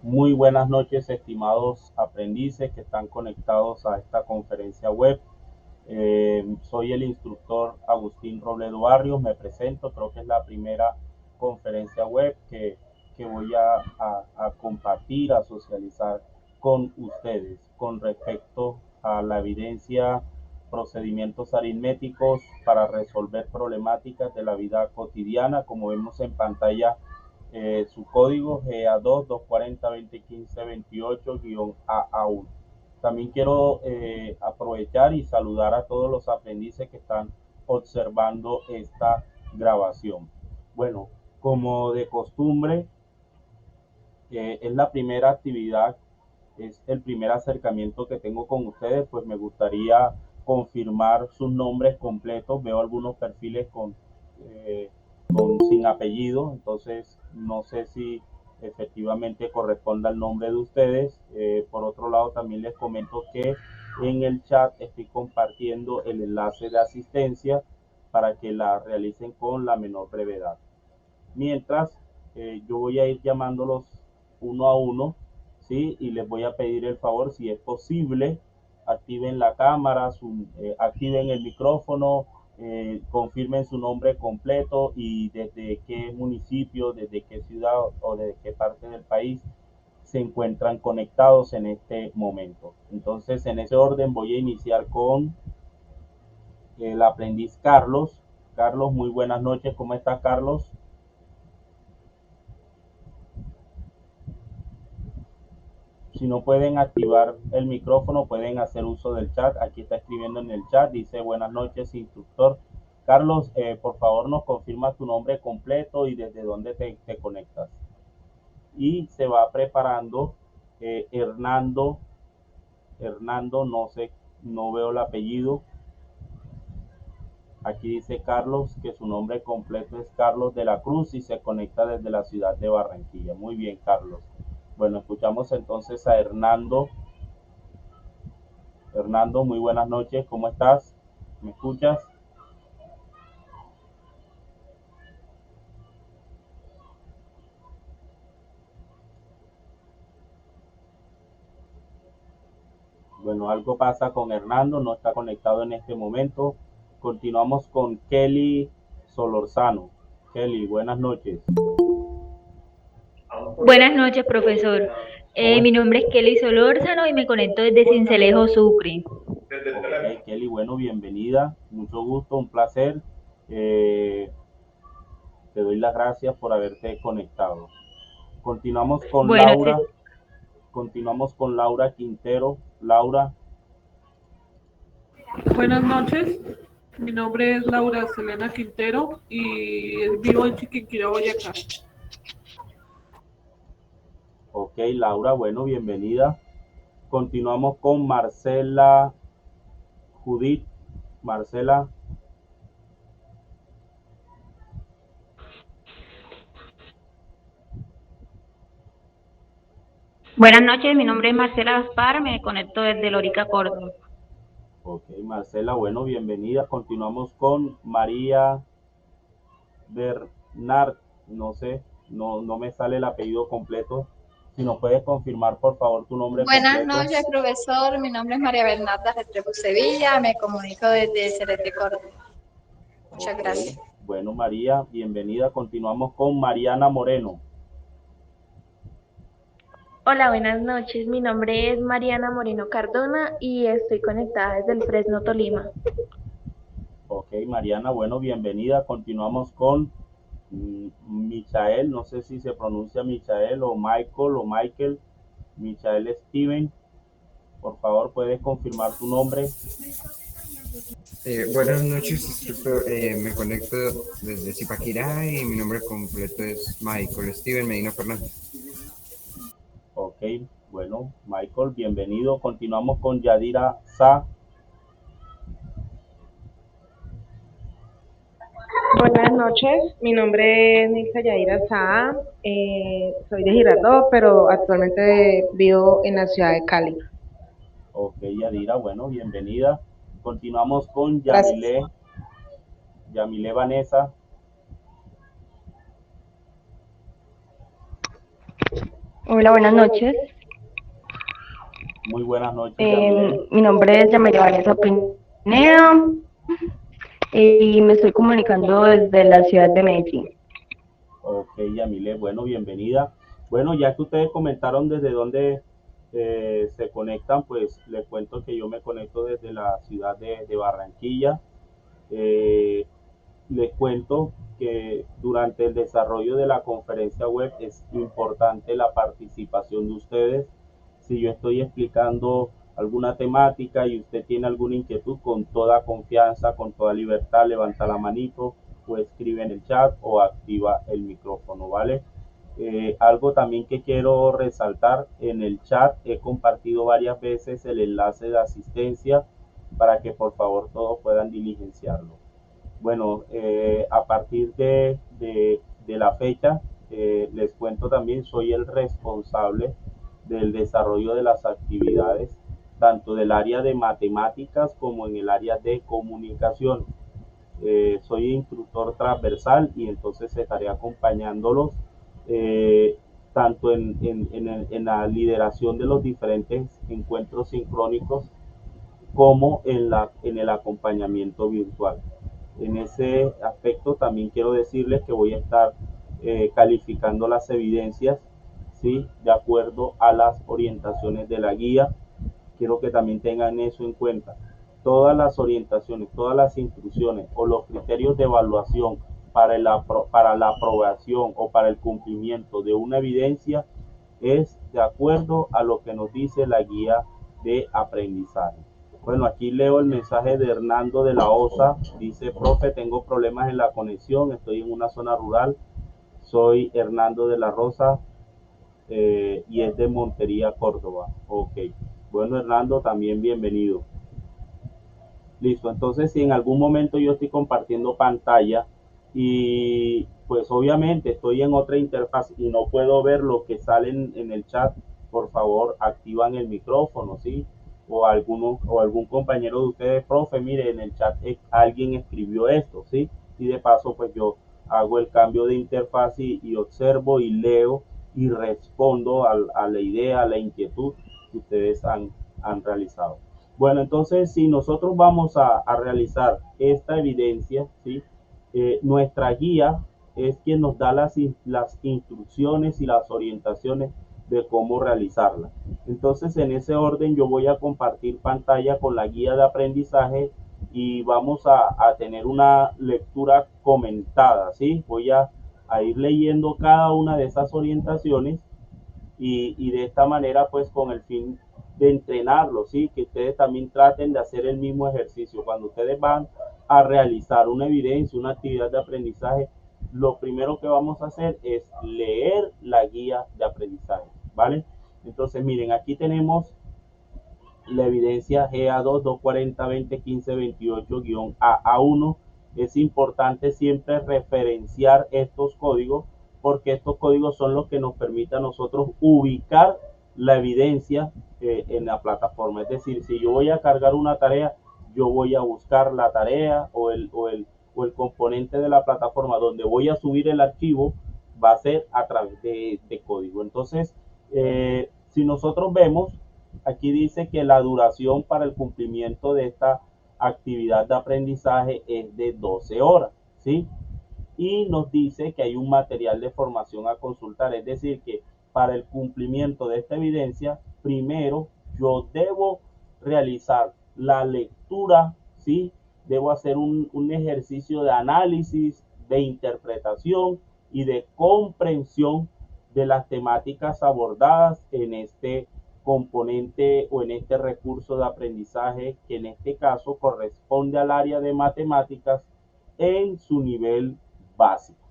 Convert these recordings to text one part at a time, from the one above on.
Muy buenas noches, estimados aprendices que están conectados a esta conferencia web. Soy el instructor Agustín Robledo Barrios, me presento, creo que es la primera conferencia web que voy a compartir, a socializar con ustedes con respecto a la evidencia, procedimientos aritméticos para resolver problemáticas de la vida cotidiana, como vemos en pantalla. Su código GA2 240 2015 28-AA1. También quiero aprovechar y saludar a todos los aprendices que están observando esta grabación. Bueno, como de costumbre, es la primera actividad, es el primer acercamiento que tengo con ustedes, pues me gustaría confirmar sus nombres completos. Veo algunos perfiles eh, sin apellido, entonces no sé si efectivamente corresponde al nombre de ustedes. Por otro lado, también les comento que en el chat estoy compartiendo el enlace de asistencia para que la realicen con la menor brevedad. Mientras, yo voy a ir llamándolos uno a uno, ¿sí? Y les voy a pedir el favor, si es posible, activen la cámara, activen el micrófono, confirmen su nombre completo y desde qué municipio, desde qué ciudad o desde qué parte del país se encuentran conectados en este momento. Entonces, en ese orden voy a iniciar con el aprendiz Carlos. Carlos, muy buenas noches. ¿Cómo estás, Carlos? Si no pueden activar el micrófono, pueden hacer uso del chat. Aquí está escribiendo en el chat, dice: buenas noches, instructor. Carlos, por favor nos confirma tu nombre completo y desde dónde te conectas. Y se va preparando Hernando, no sé, no veo el apellido. Aquí dice Carlos que su nombre completo es Carlos de la Cruz y se conecta desde la ciudad de Barranquilla. Muy bien, Carlos. Bueno, escuchamos entonces a Hernando. Hernando, muy buenas noches, ¿cómo estás? ¿Me escuchas? Bueno, algo pasa con Hernando, no está conectado en este momento. Continuamos con Kelly Solorzano. Kelly, buenas noches. Buenas noches, profesor. ¿Cómo Mi es? nombre es Kelly Solórzano y me conecto desde Sincelejo, Sucre. Ok, Kelly, bueno, bienvenida. Mucho gusto, un placer. Eh, Te doy las gracias por haberte conectado. Continuamos con Bueno, Laura. Continuamos con Laura Quintero. Laura, Buenas noches, mi nombre es Laura Selena Quintero y vivo en Chiquinquirá, Boyacá. ok, Laura, bueno, bienvenida. Continuamos con Marcela Judith. Marcela, Buenas noches, mi nombre es Marcela Gaspar, me conecto desde Lorica, Córdoba. ok, Marcela, bueno, bienvenida. Continuamos con María Bernard, no sé, no me sale el apellido completo. Si nos puedes confirmar, por favor, tu nombre Buenas completo. noches, profesor. Mi nombre es María Bernarda Restrepo Sevilla. Me comunico desde Celeste Córdoba. Muchas Ok, gracias. bueno, María, bienvenida. Continuamos con Mariana Moreno. Hola, buenas noches. Mi nombre es Mariana Moreno Cardona y estoy conectada desde el Fresno, Tolima. Ok, Mariana, bueno, bienvenida. Continuamos con Michael, no sé si se pronuncia Michael o Michael o Michael. Michael Steven, por favor, puedes confirmar tu nombre. Buenas noches, instructor. Me conecto desde Zipaquirá y mi nombre completo es Michael Steven Medina Fernández. Ok, bueno, Michael, bienvenido. Continuamos con Yadira Sa. Buenas noches, mi nombre es Nilsa Yaira Saa, soy de Girardot, pero actualmente vivo en la ciudad de Cali. Ok, Yadira, bueno, bienvenida. Continuamos con Gracias. Yamile Vanessa. Hola, buenas noches. Muy buenas noches, Yamile. Mi nombre es Yamile Vanessa Pineda y me estoy comunicando desde la ciudad de Medellín. Ok, Yamile, bueno, bienvenida. Bueno, ya que ustedes comentaron desde dónde se conectan, pues les cuento que yo me conecto desde la ciudad de Barranquilla. Eh, Les cuento que durante el desarrollo de la conferencia web es importante la participación de ustedes. Si yo estoy explicando alguna temática y usted tiene alguna inquietud, con toda confianza, con toda libertad, levanta la manito o escribe en el chat o activa el micrófono, ¿vale? Algo también que quiero resaltar, en el chat he compartido varias veces el enlace de asistencia para que por favor todos puedan diligenciarlo. Bueno, a partir de la fecha, les cuento también, soy el responsable del desarrollo de las actividades, tanto del área de matemáticas como en el área de comunicación. Soy instructor transversal y entonces estaré acompañándolos tanto en la lideración de los diferentes encuentros sincrónicos como en el acompañamiento virtual. En ese aspecto también quiero decirles que voy a estar calificando las evidencias, ¿sí? De acuerdo a las orientaciones de la guía. Quiero que también tengan eso en cuenta. Todas las orientaciones, todas las instrucciones o los criterios de evaluación para la aprobación o para el cumplimiento de una evidencia es de acuerdo a lo que nos dice la guía de aprendizaje. Bueno, aquí leo el mensaje de Hernando de la OSA. Dice, profe, tengo problemas en la conexión, estoy en una zona rural. Soy Hernando de la Rosa y es de Montería, Córdoba. Ok. Bueno, Hernando, también bienvenido. Listo, entonces si en algún momento yo estoy compartiendo pantalla y pues obviamente estoy en otra interfaz y no puedo ver lo que sale en el chat, por favor activan el micrófono, ¿sí? O algún compañero de ustedes, profe, mire, en el chat alguien escribió esto, ¿sí? Y de paso pues yo hago el cambio de interfaz y observo y leo y respondo a la idea, a la inquietud que ustedes han realizado. Bueno, entonces si nosotros vamos a realizar esta evidencia, ¿sí? Nuestra guía es quien nos da las instrucciones y las orientaciones de cómo realizarla. Entonces en ese orden yo voy a compartir pantalla con la guía de aprendizaje y vamos a tener una lectura comentada, ¿sí? Voy a ir leyendo cada una de esas orientaciones y de esta manera pues con el fin de entrenarlo, ¿sí? Que ustedes también traten de hacer el mismo ejercicio. Cuando ustedes van a realizar una evidencia, una actividad de aprendizaje, lo primero que vamos a hacer es leer la guía de aprendizaje, ¿vale? Entonces miren, aquí tenemos la evidencia GA2 240 20 15 28-AA1. Es importante siempre referenciar estos códigos porque estos códigos son los que nos permiten a nosotros ubicar la evidencia en la plataforma. Es decir, si yo voy a cargar una tarea, yo voy a buscar la tarea o el componente de la plataforma donde voy a subir el archivo, va a ser a través de código. Entonces, si nosotros vemos, aquí dice que la duración para el cumplimiento de esta actividad de aprendizaje es de 12 horas, ¿sí? Y nos dice que hay un material de formación a consultar, es decir, que para el cumplimiento de esta evidencia, primero yo debo realizar la lectura, ¿sí? Debo hacer un ejercicio de análisis, de interpretación y de comprensión de las temáticas abordadas en este componente o en este recurso de aprendizaje que en este caso corresponde al área de matemáticas en su nivel básico.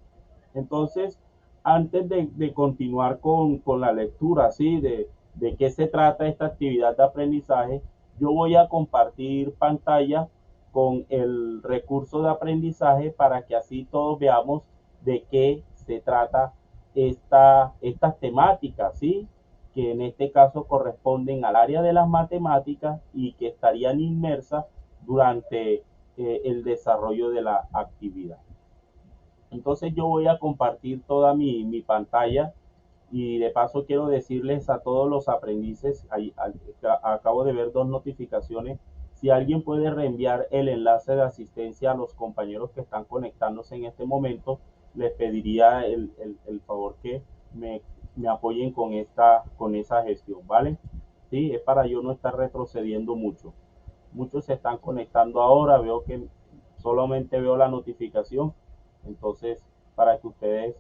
Entonces, antes de continuar con la lectura, ¿sí? De qué se trata esta actividad de aprendizaje, yo voy a compartir pantalla con el recurso de aprendizaje para que así todos veamos de qué se trata estas temáticas, ¿sí? Que en este caso corresponden al área de las matemáticas y que estarían inmersas durante el desarrollo de la actividad. Entonces yo voy a compartir toda mi pantalla Y de paso quiero decirles a todos los aprendices, acabo de ver 2 notificaciones, si alguien puede reenviar el enlace de asistencia a los compañeros que están conectándose en este momento, les pediría el favor que me apoyen con esa gestión, ¿vale? Sí, es para yo no estar retrocediendo mucho. Muchos se están conectando ahora, veo que solamente veo la notificación, entonces para que ustedes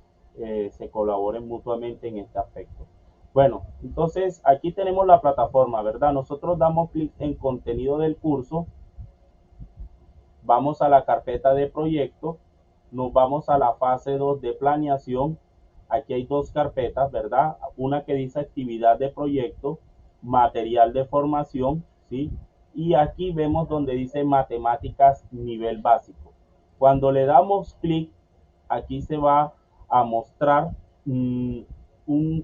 se colaboren mutuamente en este aspecto. Bueno, entonces aquí tenemos la plataforma, ¿verdad? Nosotros damos clic en contenido del curso, vamos a la carpeta de proyecto, nos vamos a la fase 2 de planeación. Aquí hay 2 carpetas, ¿verdad? Una que dice actividad de proyecto, material de formación, ¿sí? Y aquí vemos donde dice matemáticas nivel básico. Cuando le damos clic, aquí se va a mostrar un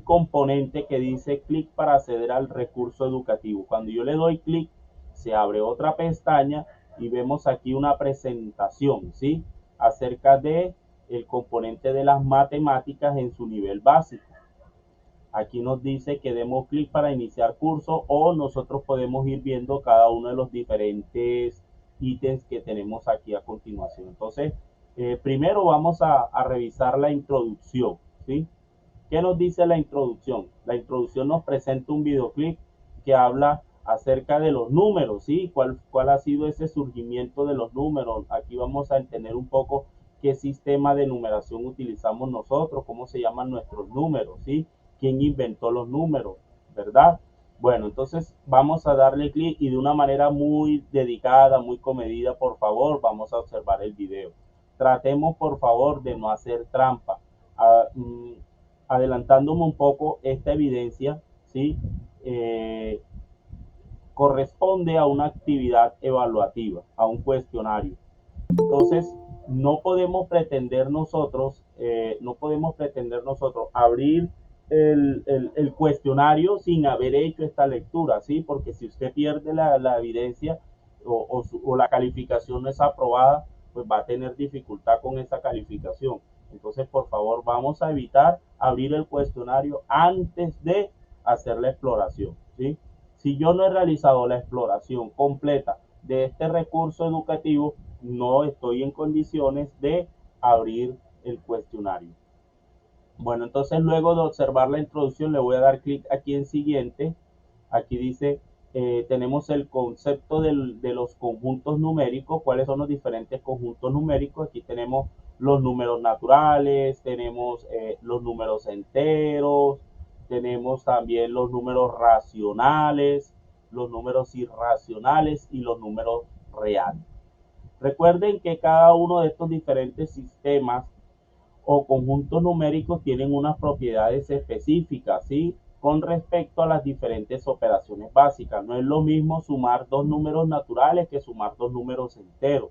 componente que dice clic para acceder al recurso educativo. Cuando yo le doy clic, se abre otra pestaña y vemos aquí una presentación, ¿sí? Acerca de el componente de las matemáticas en su nivel básico. Aquí nos dice que demos clic para iniciar curso, o nosotros podemos ir viendo cada uno de los diferentes ítems que tenemos aquí a continuación. Entonces, primero vamos a revisar la introducción, ¿sí? ¿Qué nos dice la introducción? La introducción nos presenta un videoclip que habla acerca de los números, ¿sí? ¿Cuál ha sido ese surgimiento de los números? Aquí vamos a entender un poco qué sistema de numeración utilizamos nosotros, cómo se llaman nuestros números, ¿sí? ¿Quién inventó los números? ¿Verdad? Bueno, entonces vamos a darle clic y de una manera muy dedicada, muy comedida, por favor, vamos a observar el video. Tratemos, por favor, de no hacer trampa. Adelantándome un poco, esta evidencia, ¿sí? Corresponde a una actividad evaluativa, a un cuestionario. Entonces, no podemos pretender nosotros abrir el cuestionario sin haber hecho esta lectura, ¿sí? Porque si usted pierde la evidencia o la calificación no es aprobada, pues va a tener dificultad con esa calificación. Entonces, por favor, vamos a evitar abrir el cuestionario antes de hacer la exploración, ¿sí? Si yo no he realizado la exploración completa de este recurso educativo, no estoy en condiciones de abrir el cuestionario. Bueno, entonces luego de observar la introducción le voy a dar clic aquí en siguiente. Aquí dice, tenemos el concepto de los conjuntos numéricos. ¿Cuáles son los diferentes conjuntos numéricos? Aquí tenemos los números naturales, tenemos los números enteros, tenemos también los números racionales, los números irracionales y los números reales. Recuerden que cada uno de estos diferentes sistemas o conjuntos numéricos tienen unas propiedades específicas, ¿sí? Con respecto a las diferentes operaciones básicas. No es lo mismo sumar 2 números naturales que sumar 2 números enteros,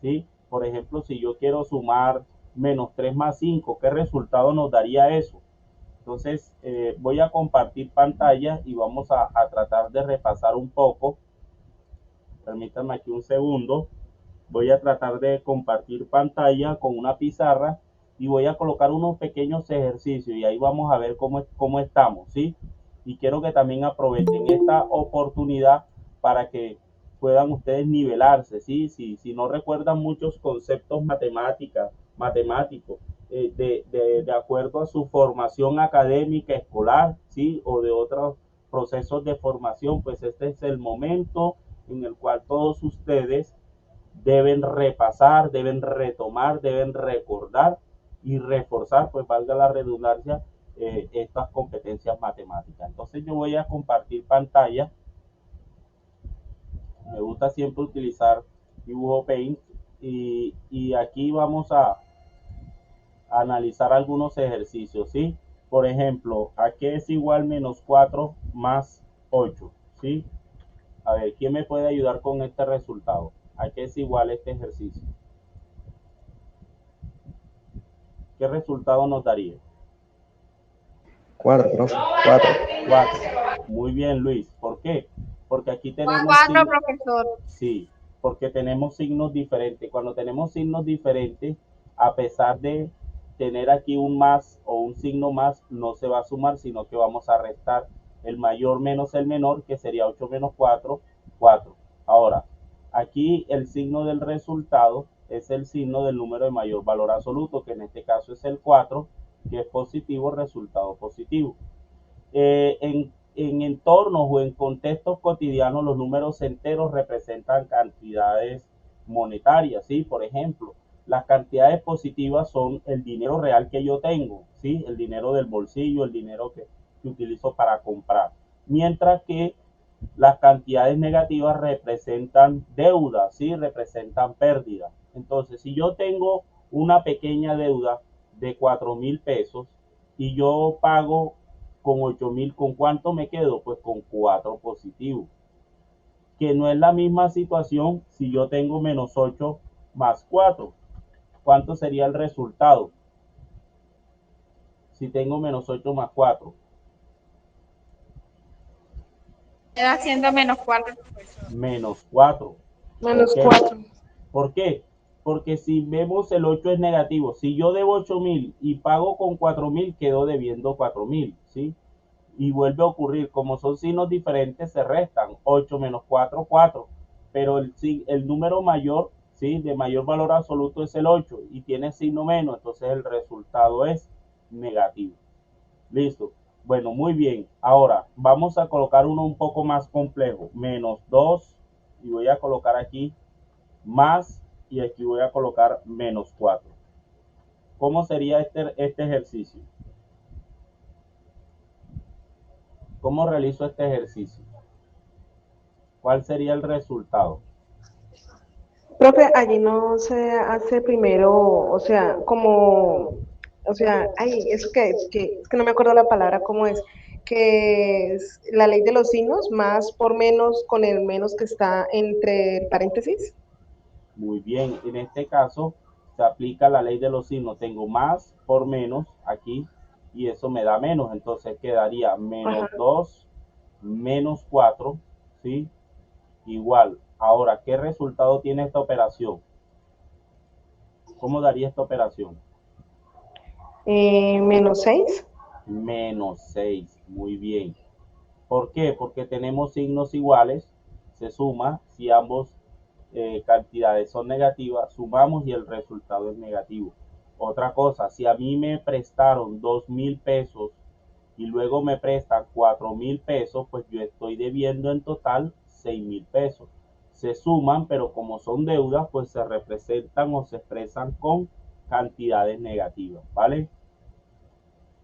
¿sí? Por ejemplo, si yo quiero sumar menos 3 más 5, ¿qué resultado nos daría eso? Entonces, voy a compartir pantalla y vamos a tratar de repasar un poco. Permítanme aquí un segundo. Voy a tratar de compartir pantalla con una pizarra y voy a colocar unos pequeños ejercicios y ahí vamos a ver cómo estamos, ¿sí? Y quiero que también aprovechen esta oportunidad para que puedan ustedes nivelarse, ¿sí? Si no recuerdan muchos conceptos matemáticos, de acuerdo a su formación académica escolar, ¿sí? O de otros procesos de formación, pues este es el momento en el cual todos ustedes deben repasar, deben retomar, deben recordar y reforzar, pues valga la redundancia, estas competencias matemáticas. Entonces yo voy a compartir pantalla. Me gusta siempre utilizar Dibujo Paint y aquí vamos a analizar algunos ejercicios, ¿sí? Por ejemplo, ¿a qué es igual menos 4 más 8? ¿Sí? A ver, ¿quién me puede ayudar con este resultado? ¿A qué es igual este ejercicio? ¿Qué resultado nos daría? 4, profe. 4. 4. Muy bien, Luis. ¿Por qué? Porque aquí tenemos 4, profesor. Sí, porque tenemos signos diferentes. Cuando tenemos signos diferentes, a pesar de tener aquí un más o un signo más no se va a sumar, sino que vamos a restar el mayor menos el menor, que sería 8 menos 4, 4. Ahora, aquí el signo del resultado es el signo del número de mayor valor absoluto, que en este caso es el 4, que es positivo, resultado positivo. En entornos o en contextos cotidianos, los números enteros representan cantidades monetarias, ¿sí? Por ejemplo, las cantidades positivas son el dinero real que yo tengo, ¿sí? El dinero del bolsillo, el dinero que utilizo para comprar. Mientras que las cantidades negativas representan deuda, ¿sí? Representan pérdida. Entonces, si yo tengo una pequeña deuda de 4.000 pesos y yo pago con 8.000, ¿con cuánto me quedo? Pues con 4 positivo. Que no es la misma situación si yo tengo menos 8 más 4. ¿Cuánto sería el resultado? Si tengo menos 8 más 4. Queda siendo menos 4. Menos 4. Menos Ok. 4. ¿Por qué? Porque si vemos el 8 es negativo. Si yo debo 8.000 y pago con 4.000, quedo debiendo 4.000, ¿sí? Y vuelve a ocurrir, como son signos diferentes, se restan 8 menos 4, 4. Pero el número mayor, ¿sí? De mayor valor absoluto es el 8 y tiene signo menos, entonces el resultado es negativo. Listo. Bueno, muy bien. Ahora vamos a colocar uno un poco más complejo. Menos 2 y voy a colocar aquí más y aquí voy a colocar menos 4. ¿Cómo sería este ejercicio? ¿Cómo realizo este ejercicio? ¿Cuál sería el resultado? Profe, allí no se hace primero, o sea, como, o sea, ay, eso es que no me acuerdo la palabra, cómo es, que es la ley de los signos, más por menos con el menos que está entre paréntesis. Muy bien, en este caso se aplica la ley de los signos. Tengo más por menos aquí y eso me da menos. Entonces quedaría menos 2 menos 4, ¿sí? Igual. Ahora, ¿qué resultado tiene esta operación? ¿Cómo daría esta operación? Menos 6. Menos 6. Muy bien. ¿Por qué? Porque tenemos signos iguales. Se suma. Si ambos cantidades son negativas, sumamos y el resultado es negativo. Otra cosa, si a mí me prestaron 2.000 pesos y luego me prestan 4.000 pesos, pues yo estoy debiendo en total 6.000 pesos. Se suman, pero como son deudas, pues se representan o se expresan con cantidades negativas, ¿vale?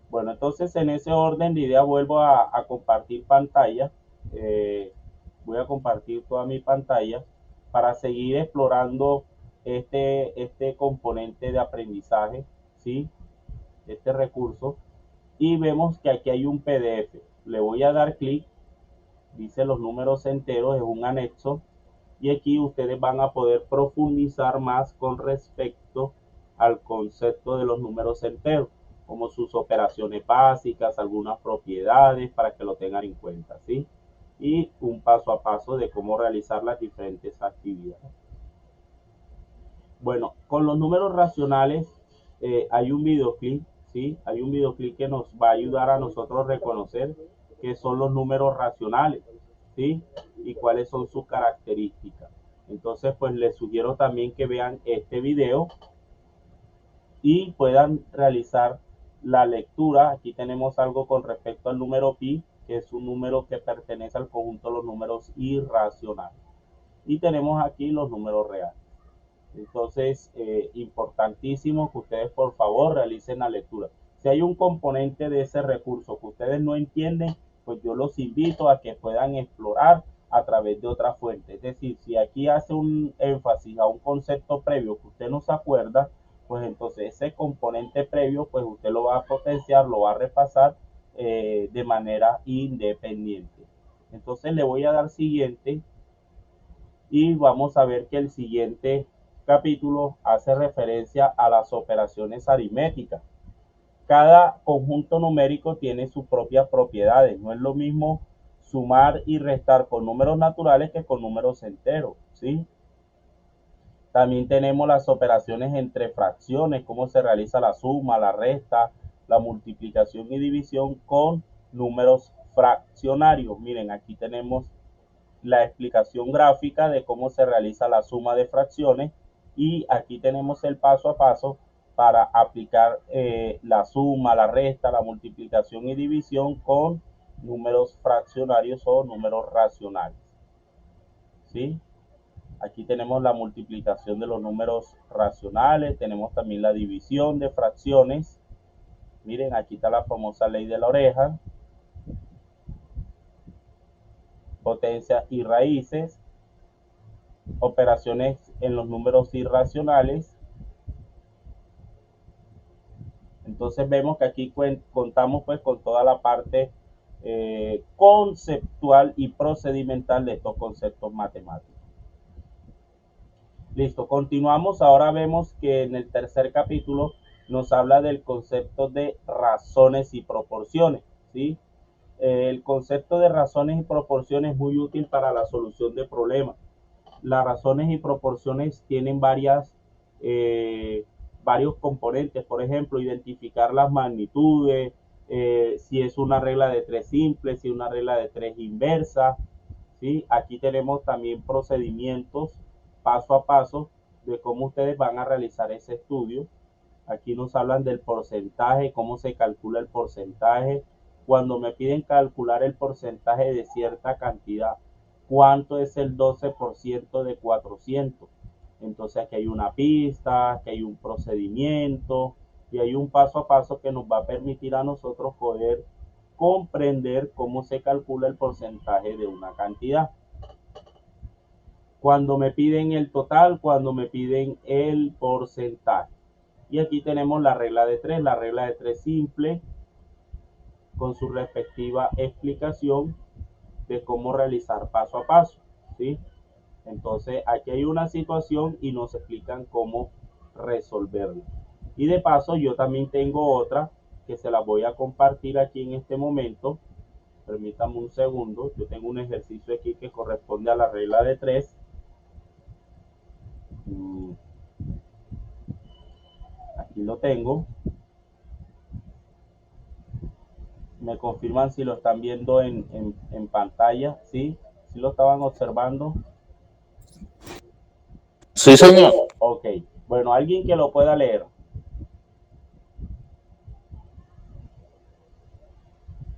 Bueno, entonces en ese orden de idea vuelvo a compartir pantalla. Voy a compartir toda mi pantalla para seguir explorando este componente de aprendizaje, ¿sí? Este recurso. Y vemos que aquí hay un PDF. Le voy a dar clic, dice los números enteros, es un anexo. Y aquí ustedes van a poder profundizar más con respecto al concepto de los números enteros, como sus operaciones básicas, algunas propiedades para que lo tengan en cuenta, ¿sí? Y un paso a paso de cómo realizar las diferentes actividades. Bueno, con los números racionales hay un videoclip, ¿sí? Hay un videoclip que nos va a ayudar a nosotros a reconocer qué son los números racionales, ¿sí? Y cuáles son sus características. Entonces, pues les sugiero también que vean este video y puedan realizar la lectura. Aquí tenemos algo con respecto al número pi, que es un número que pertenece al conjunto de los números irracionales. Y tenemos aquí los números reales. Entonces, importantísimo que ustedes por favor realicen la lectura. Si hay un componente de ese recurso que ustedes no entienden, pues yo los invito a que puedan explorar a través de otra fuente. Es decir, si aquí hace un énfasis a un concepto previo que usted no se acuerda, pues entonces ese componente previo, pues usted lo va a potenciar, lo va a repasar de manera independiente. Entonces le voy a dar siguiente y vamos a ver que el siguiente capítulo hace referencia a las operaciones aritméticas. Cada conjunto numérico tiene sus propias propiedades. No es lo mismo sumar y restar con números naturales que con números enteros, ¿sí? También tenemos las operaciones entre fracciones, cómo se realiza la suma, la resta, la multiplicación y división con números fraccionarios. Miren, aquí tenemos la explicación gráfica de cómo se realiza la suma de fracciones y aquí tenemos el paso a paso para aplicar la suma, la resta, la multiplicación y división con números fraccionarios o números racionales. ¿Sí? Aquí tenemos la multiplicación de los números racionales, tenemos también la división de fracciones. Miren, aquí está la famosa ley de la oreja. Potencias y raíces. Operaciones en los números irracionales. Entonces vemos que aquí contamos pues con toda la parte conceptual y procedimental de estos conceptos matemáticos. Listo, continuamos. Ahora vemos que en el tercer capítulo nos habla del concepto de razones y proporciones, ¿sí? El concepto de razones y proporciones es muy útil para la solución de problemas. Las razones y proporciones tienen varios componentes. Por ejemplo, identificar las magnitudes, si es una regla de 3 simple, si es una regla de 3 inversa, ¿sí? Aquí tenemos también procedimientos paso a paso de cómo ustedes van a realizar ese estudio. Aquí nos hablan del porcentaje, cómo se calcula el porcentaje. Cuando me piden calcular el porcentaje de cierta cantidad, ¿cuánto es el 12% de 400? Entonces aquí hay una pista, aquí hay un procedimiento y hay un paso a paso que nos va a permitir a nosotros poder comprender cómo se calcula el porcentaje de una cantidad. Cuando me piden el total, cuando me piden el porcentaje. Y aquí tenemos la regla de 3 simple, con su respectiva explicación de cómo realizar paso a paso, ¿sí? Entonces aquí hay una situación y nos explican cómo resolverla. Y de paso yo también tengo otra que se la voy a compartir aquí en este momento. Permítame un segundo. Yo tengo un ejercicio aquí que corresponde a la regla de 3. Aquí lo tengo. Me confirman si lo están viendo en pantalla. ¿Sí? ¿Sí lo estaban observando? Sí, señor. Ok. Bueno, alguien que lo pueda leer.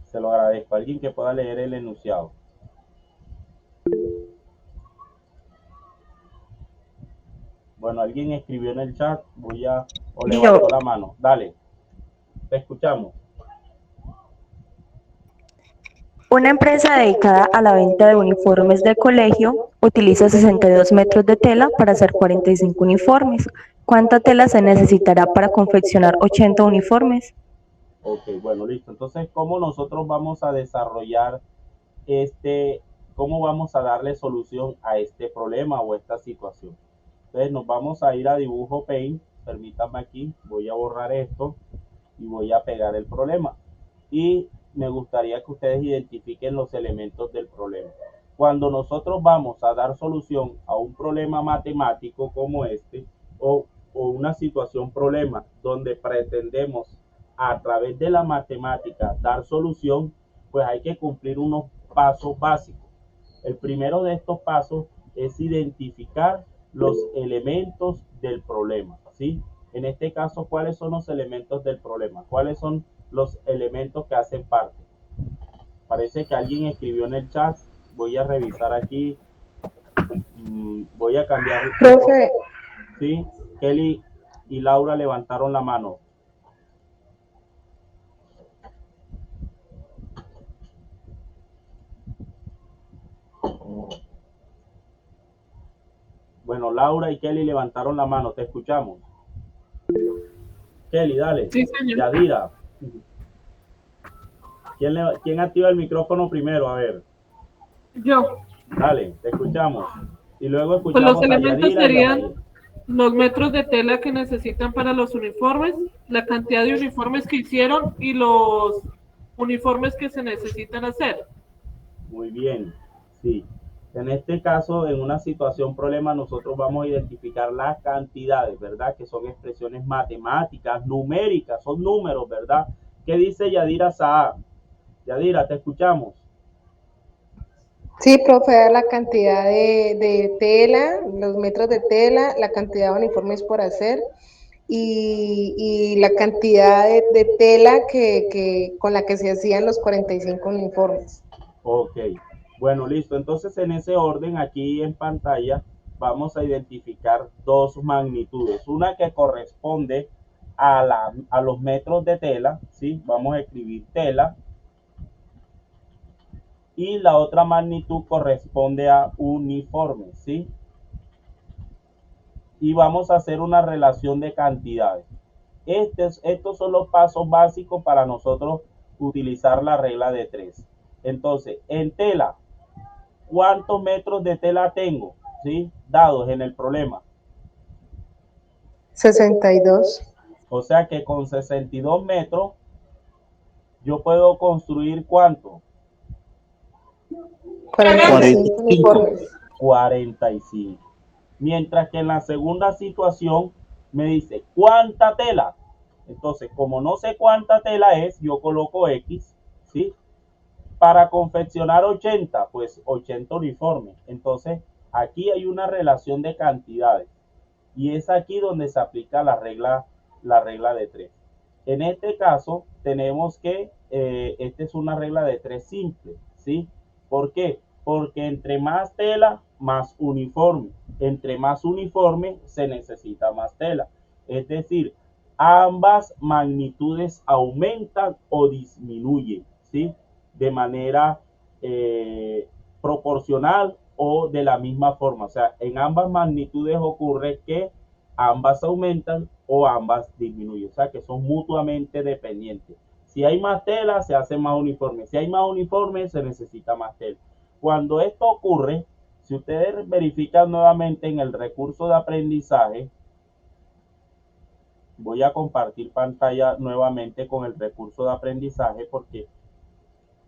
Se lo agradezco. Alguien que pueda leer el enunciado. Bueno, alguien escribió en el chat. O levantó la mano. Dale. Te escuchamos. Una empresa dedicada a la venta de uniformes de colegio utiliza 62 metros de tela para hacer 45 uniformes. ¿Cuánta tela se necesitará para confeccionar 80 uniformes? Ok, bueno, listo. Entonces, ¿cómo nosotros vamos a desarrollar cómo vamos a darle solución a este problema o esta situación? Entonces, nos vamos a ir a dibujo Paint. Permítanme aquí, voy a borrar esto y voy a pegar el problema. Y me gustaría que ustedes identifiquen los elementos del problema. Cuando nosotros vamos a dar solución a un problema matemático como este, o una situación problema donde pretendemos a través de la matemática dar solución, pues hay que cumplir unos pasos básicos. El primero de estos pasos es identificar los elementos del problema, ¿sí? En este caso, ¿cuáles son los elementos del problema? ¿Cuáles son los elementos que hacen parte? Parece que alguien escribió en el chat. Voy a revisar aquí. Voy a cambiar. Profe. Sí, Kelly y Laura levantaron la mano. Bueno, Laura y Kelly levantaron la mano. Te escuchamos. Kelly, dale. Sí, señor. Yadira. ¿Quién activa el micrófono primero? A ver. Yo. Dale, te escuchamos. Y luego Pues escuchamos los elementos a Yadira serían los metros de tela que necesitan para los uniformes, la cantidad de uniformes que hicieron y los uniformes que se necesitan hacer. Muy bien, sí. En este caso, en una situación problema, nosotros vamos a identificar las cantidades, ¿verdad? Que son expresiones matemáticas, numéricas, son números, ¿verdad? ¿Qué dice Yadira Saá? Yadira, te escuchamos. Sí, profe, la cantidad de tela, los metros de tela, la cantidad de uniformes por hacer y la cantidad de tela con la que se hacían los 45 uniformes. Ok, bueno, listo. Entonces, en ese orden, aquí en pantalla, vamos a identificar dos magnitudes. Una que corresponde a los metros de tela, ¿sí? Vamos a escribir tela. Y la otra magnitud corresponde a uniforme, ¿sí? Y vamos a hacer una relación de cantidades. Estos son los pasos básicos para nosotros utilizar la regla de 3. Entonces, en tela, ¿cuántos metros de tela tengo? ¿Sí? Dados en el problema. 62. O sea que con 62 metros yo puedo construir ¿cuánto? 45 uniformes. 45. Mientras que en la segunda situación me dice ¿cuánta tela? Entonces, como no sé cuánta tela es, yo coloco X, ¿sí? Para confeccionar 80, pues 80 uniformes. Entonces, aquí hay una relación de cantidades. Y es aquí donde se aplica la regla de 3. En este caso, tenemos que, esta es una regla de 3 simple, ¿sí? ¿Por qué? Porque entre más tela, más uniforme. Entre más uniforme, se necesita más tela. Es decir, ambas magnitudes aumentan o disminuyen, ¿sí? De manera proporcional o de la misma forma. O sea, en ambas magnitudes ocurre que ambas aumentan o ambas disminuyen. O sea, que son mutuamente dependientes. Si hay más tela, se hace más uniforme. Si hay más uniforme, se necesita más tela. Cuando esto ocurre, si ustedes verifican nuevamente en el recurso de aprendizaje, voy a compartir pantalla nuevamente con el recurso de aprendizaje porque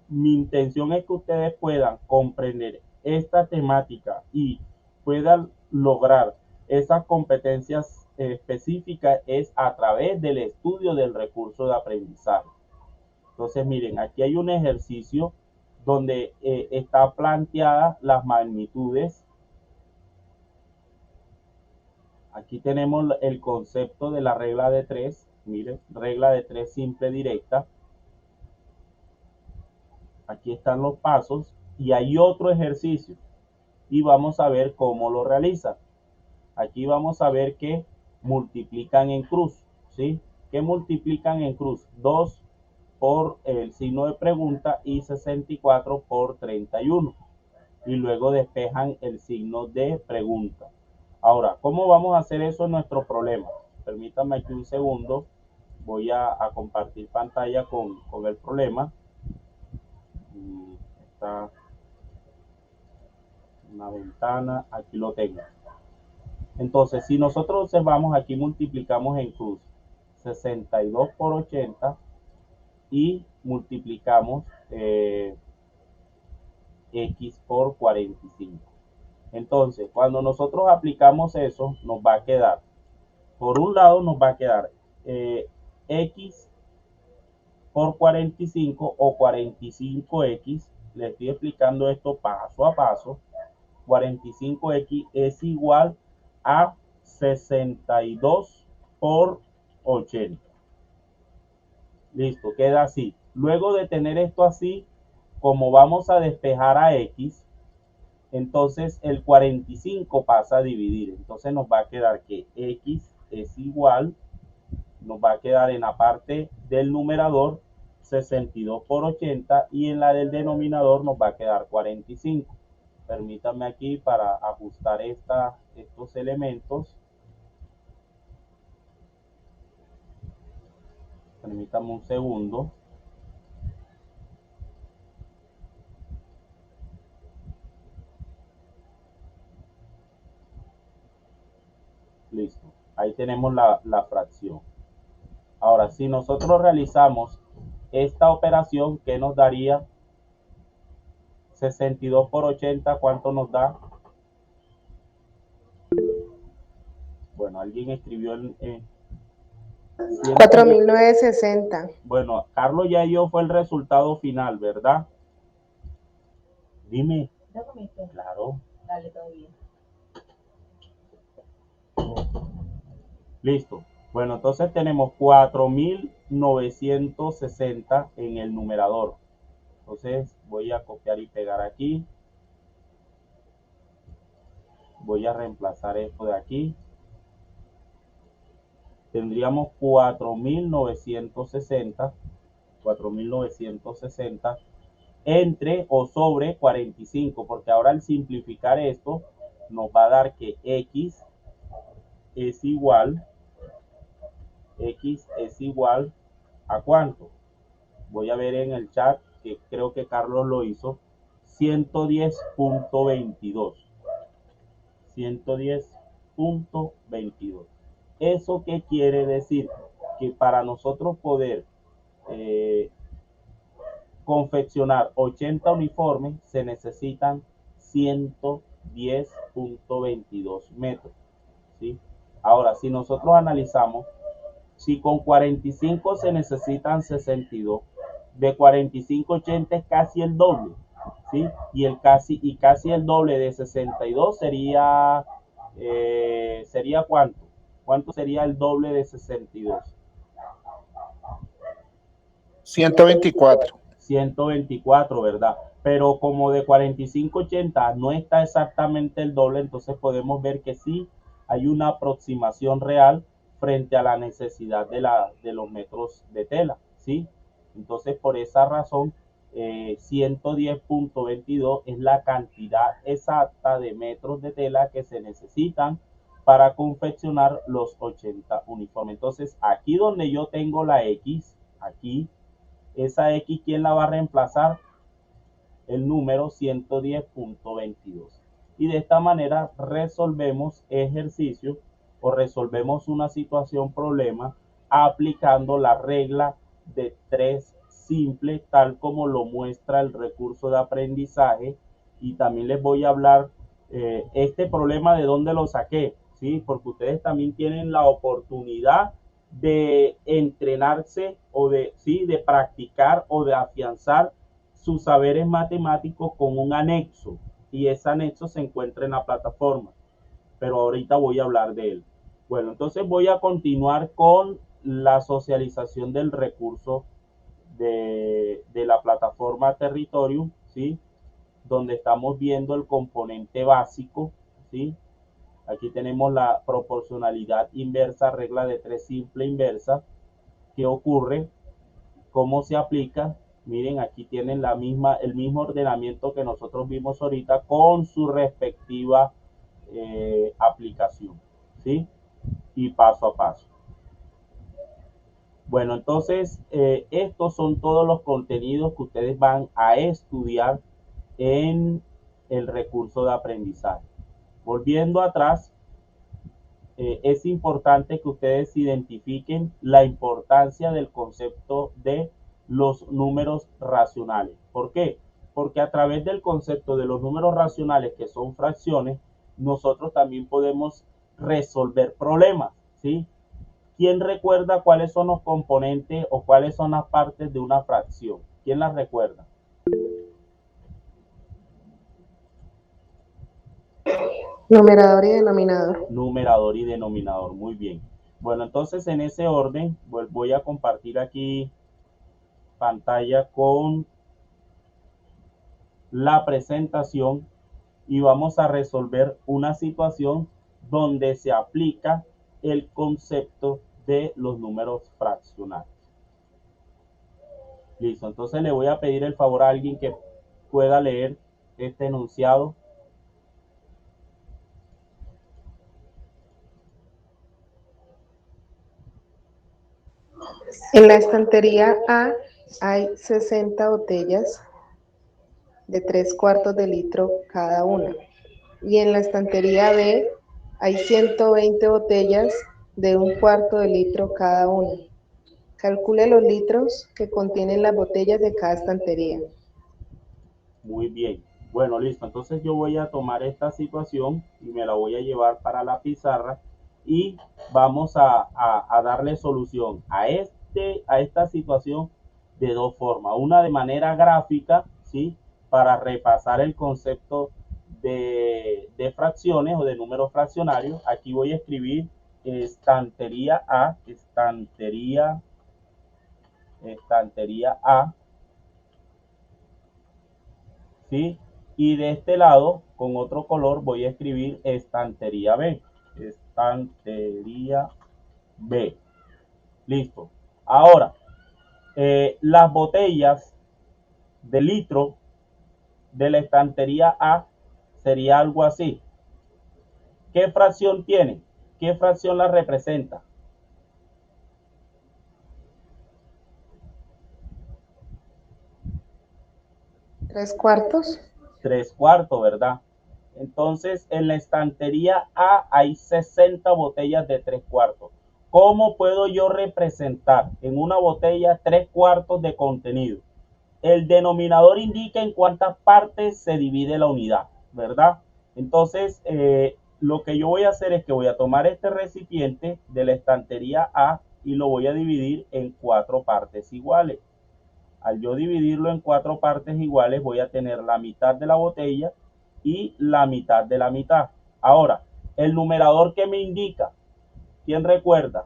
mi intención es que ustedes puedan comprender esta temática y puedan lograr esas competencias específicas es a través del estudio del recurso de aprendizaje. Entonces, miren, aquí hay un ejercicio donde está planteada las magnitudes. Aquí tenemos el concepto de la regla de 3. Miren, regla de 3 simple directa. Aquí están los pasos y hay otro ejercicio y vamos a ver cómo lo realizan. Aquí vamos a ver que multiplican en cruz, ¿sí? ¿Qué multiplican en cruz? 2 por el signo de pregunta y 64 por 31. Y luego despejan el signo de pregunta. Ahora, ¿cómo vamos a hacer eso en nuestro problema? Permítanme aquí un segundo. Voy a compartir pantalla con el problema. Está una ventana, aquí lo tengo. Entonces, si nosotros observamos aquí, multiplicamos en cruz 62 por 80 y multiplicamos X por 45. Entonces, cuando nosotros aplicamos eso, nos va a quedar, por un lado nos va a quedar X por 45 o 45X. Le estoy explicando esto paso a paso. 45X es igual a 62 por 80. Listo, queda así. Luego de tener esto así, como vamos a despejar a X, entonces el 45 pasa a dividir. Entonces nos va a quedar que X es igual, nos va a quedar en la parte del numerador 62 por 80 y en la del denominador nos va a quedar 45. Permítanme aquí para ajustar estos elementos. Permítanme un segundo. Listo. Ahí tenemos la fracción. Ahora, si nosotros realizamos esta operación, ¿qué nos daría? 62 por 80, ¿cuánto nos da? Bueno, alguien escribió en 4.960. Bueno, Carlos ya dio fue el resultado final, ¿verdad? Dime. ¿Ya comiste? Claro. Dale, todo bien. Listo. Bueno, entonces tenemos 4.960 en el numerador. Entonces voy a copiar y pegar aquí. Voy a reemplazar esto de aquí. Tendríamos 4.960 entre o sobre 45, porque ahora al simplificar esto nos va a dar que x es igual a ¿cuánto? Voy a ver en el chat, que creo que Carlos lo hizo, 110.22. 110.22. ¿Eso qué quiere decir? Que para nosotros poder confeccionar 80 uniformes se necesitan 110.22 metros, ¿sí? Ahora, si nosotros analizamos, si con 45 se necesitan 62, de 45 a 80 es casi el doble, ¿sí? Y casi el doble de 62 sería ¿cuánto? ¿Cuánto sería el doble de 62? 124. 124, ¿verdad? Pero como de 45 a 80 no está exactamente el doble, entonces podemos ver que sí hay una aproximación real frente a la necesidad de los metros de tela, ¿sí? Entonces, por esa razón, 110.22 es la cantidad exacta de metros de tela que se necesitan para confeccionar los 80 uniformes. Entonces, aquí donde yo tengo la X, aquí, esa X, ¿quién la va a reemplazar? El número 110.22. Y de esta manera resolvemos ejercicio o resolvemos una situación, problema, aplicando la regla de 3 simple, tal como lo muestra el recurso de aprendizaje. Y también les voy a hablar este problema de dónde lo saqué, ¿sí? Porque ustedes también tienen la oportunidad de entrenarse o de practicar o de afianzar sus saberes matemáticos con un anexo, y ese anexo se encuentra en la plataforma, pero ahorita voy a hablar de él. Bueno, entonces voy a continuar con la socialización del recurso de la plataforma Territorium, ¿sí? Donde estamos viendo el componente básico, ¿sí? Aquí tenemos la proporcionalidad inversa, regla de 3 simple inversa. ¿Qué ocurre? ¿Cómo se aplica? Miren, aquí tienen el mismo ordenamiento que nosotros vimos ahorita con su respectiva aplicación, ¿sí? Y paso a paso. Bueno, entonces, estos son todos los contenidos que ustedes van a estudiar en el recurso de aprendizaje. Volviendo atrás, es importante que ustedes identifiquen la importancia del concepto de los números racionales. ¿Por qué? Porque a través del concepto de los números racionales, que son fracciones, nosotros también podemos resolver problemas, ¿sí? ¿Quién recuerda cuáles son los componentes o cuáles son las partes de una fracción? ¿Quién las recuerda? Numerador y denominador. Numerador y denominador, muy bien. Bueno, entonces en ese orden voy a compartir aquí pantalla con la presentación y vamos a resolver una situación donde se aplica el concepto de los números fraccionales. Listo, entonces le voy a pedir el favor a alguien que pueda leer este enunciado. En la estantería A hay 60 botellas de 3/4 de litro cada una. Y en la estantería B hay 120 botellas de 1/4 de litro cada una. Calcule los litros que contienen las botellas de cada estantería. Muy bien. Bueno, listo. Entonces yo voy a tomar esta situación y me la voy a llevar para la pizarra y vamos a darle solución a esta situación de dos formas. Una de manera gráfica, ¿sí? Para repasar el concepto de fracciones o de números fraccionarios. Aquí voy a escribir estantería A, estantería A, ¿sí? Y de este lado, con otro color, voy a escribir estantería B. Estantería B. Listo. Ahora, las botellas de litro de la estantería A sería algo así. ¿Qué fracción tiene? ¿Qué fracción la representa? ¿Tres cuartos? 3/4, ¿verdad? Entonces, en la estantería A hay 60 botellas de 3/4. ¿Cómo puedo yo representar en una botella 3/4 de contenido? El denominador indica en cuántas partes se divide la unidad, ¿verdad? Entonces, lo que yo voy a hacer es que voy a tomar este recipiente de la estantería A y lo voy a dividir en 4 partes iguales. Al yo dividirlo en 4 partes iguales, voy a tener la mitad de la botella y la mitad de la mitad. Ahora, el numerador que me indica, ¿quién recuerda?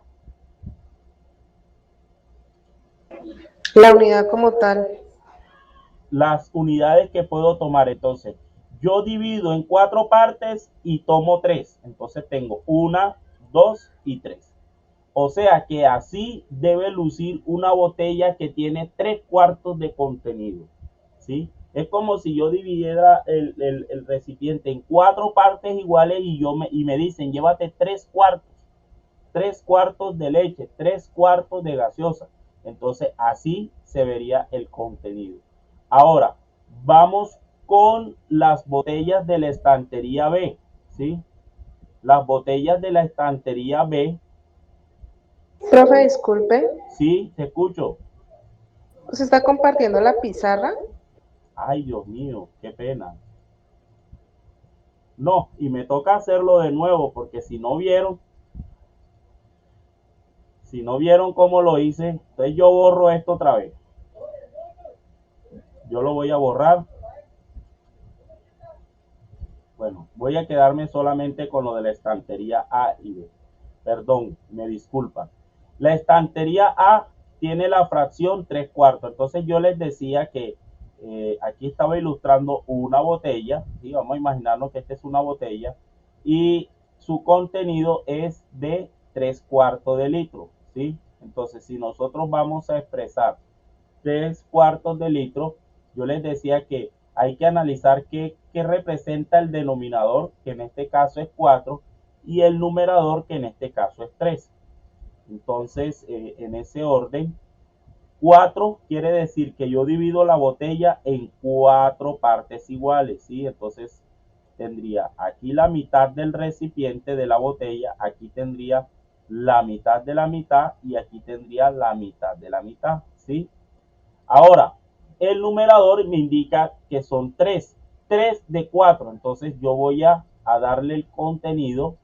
La unidad como tal. Las unidades que puedo tomar. Entonces, yo divido en 4 partes y tomo 3. Entonces tengo 1, 2 y 3. O sea que así debe lucir una botella que tiene 3/4 de contenido, ¿sí? Es como si yo dividiera el recipiente en 4 partes iguales y me dicen, llévate 3/4 de leche, 3/4 de gaseosa. Entonces así se vería el contenido. Ahora, vamos con las botellas de la estantería B, ¿sí? Las botellas de la estantería B. Profe, disculpe. Sí, te escucho. ¿Usted está compartiendo la pizarra? Ay, Dios mío, qué pena. No, y me toca hacerlo de nuevo porque si no vieron cómo lo hice, entonces yo borro esto otra vez. Yo lo voy a borrar. Bueno, voy a quedarme solamente con lo de la estantería A y B. Perdón, me disculpan. La estantería A tiene la fracción 3/4. Entonces yo les decía que aquí estaba ilustrando una botella, ¿sí? Vamos a imaginarnos que esta es una botella y su contenido es de 3/4 de litro, ¿sí? Entonces si nosotros vamos a expresar 3/4 de litro, yo les decía que hay que analizar qué representa el denominador, que en este caso es 4, y el numerador, que en este caso es 3. Entonces, en ese orden, 4 quiere decir que yo divido la botella en 4 partes iguales, ¿sí? Entonces, tendría aquí la mitad del recipiente de la botella, aquí tendría la mitad de la mitad y aquí tendría la mitad de la mitad, ¿sí? Ahora, el numerador me indica que son 3 de 4. Entonces yo voy a darle el contenido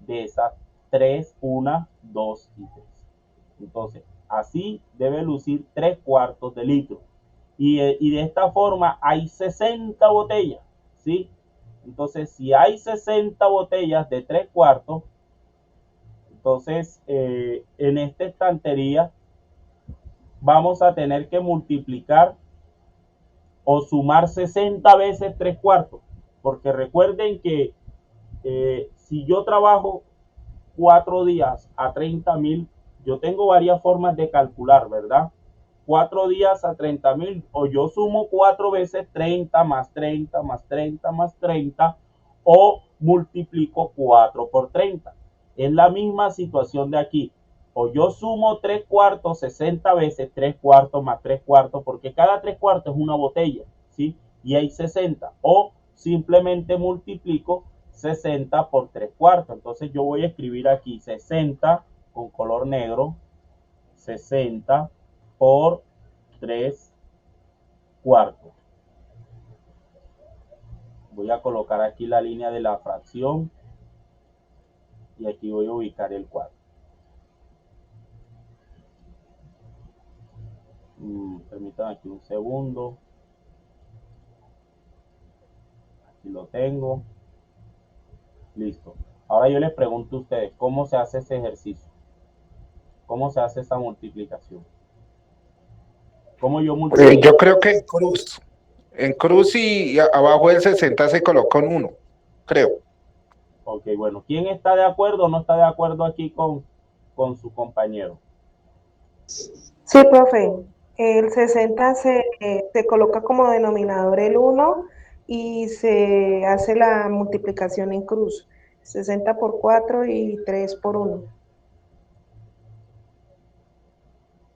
de esas 3, 1, 2 y 3. Entonces, así debe lucir 3/4 de litro. Y de esta forma hay 60 botellas, ¿sí? Entonces, si hay 60 botellas de 3/4, entonces en esta estantería vamos a tener que multiplicar o sumar 60 veces 3/4, porque recuerden que si yo trabajo 4 días a 30.000, yo tengo varias formas de calcular, ¿verdad? 4 días a 30.000, o yo sumo 4 veces 30 más 30 más 30 más 30, o multiplico 4 por 30. Es la misma situación de aquí. O yo sumo 3/4 60 veces 3/4 más 3/4, porque cada 3/4 es una botella, ¿sí? Y hay 60. O simplemente multiplico 60 por 3/4. Entonces yo voy a escribir aquí 60 con color negro, 60 por 3/4. Voy a colocar aquí la línea de la fracción y aquí voy a ubicar el cuadro. Permítanme aquí un segundo. Aquí lo tengo. Listo. Ahora yo les pregunto a ustedes, ¿cómo se hace ese ejercicio? ¿Cómo se hace esa multiplicación? ¿Cómo yo multiplico? Yo creo que en cruz y abajo del 60 se coloca un 1, creo. Ok, bueno. ¿Quién está de acuerdo o no está de acuerdo aquí con su compañero? Sí, profe. El 60 se coloca como denominador el 1 y se hace la multiplicación en cruz. 60 por 4 y 3 por 1.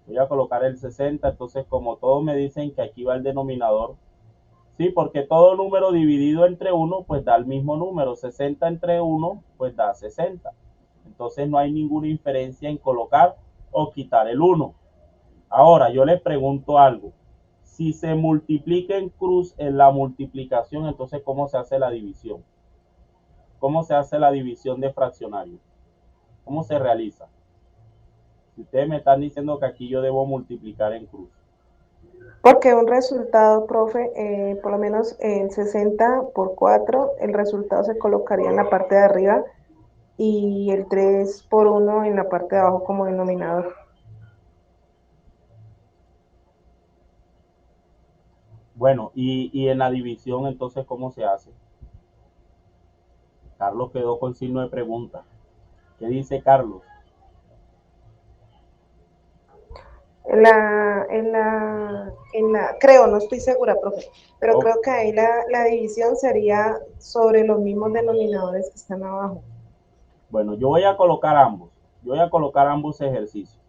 Voy a colocar el 60, entonces como todos me dicen que aquí va el denominador, sí, porque todo número dividido entre 1 pues da el mismo número, 60 entre 1 pues da 60. Entonces no hay ninguna diferencia en colocar o quitar el 1. Ahora yo les pregunto algo, si se multiplica en cruz en la multiplicación, entonces ¿cómo se hace la división? ¿Cómo se hace la división de fraccionario? ¿Cómo se realiza? Si ustedes me están diciendo que aquí yo debo multiplicar en cruz. Porque un resultado, profe, por lo menos en 60 por 4, el resultado se colocaría en la parte de arriba y el 3 por 1 en la parte de abajo como denominador. Bueno, y en la división, entonces, ¿cómo se hace? Carlos quedó con signo de pregunta. ¿Qué dice Carlos? Creo, no estoy segura, profe, pero creo que ahí la división sería sobre los mismos denominadores que están abajo. Bueno, yo voy a colocar ambos. Yo voy a colocar ambos ejercicios.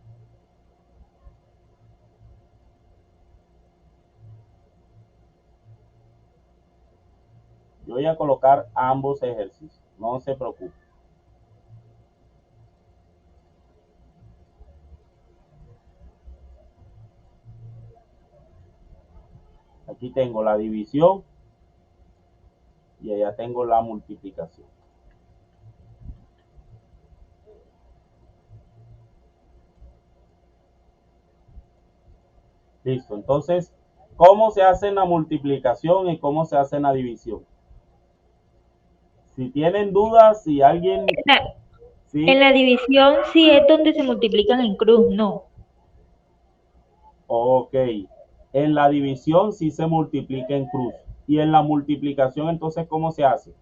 Yo voy a colocar ambos ejercicios. No se preocupe. Aquí tengo la división y allá tengo la multiplicación. Listo. Entonces, ¿cómo se hace en la multiplicación y cómo se hace en la división? Si tienen dudas, si alguien... ¿sí? En la división sí es donde se multiplican en cruz, no. Ok. En la división sí se multiplica en cruz. Y en la multiplicación, entonces, ¿cómo se hace?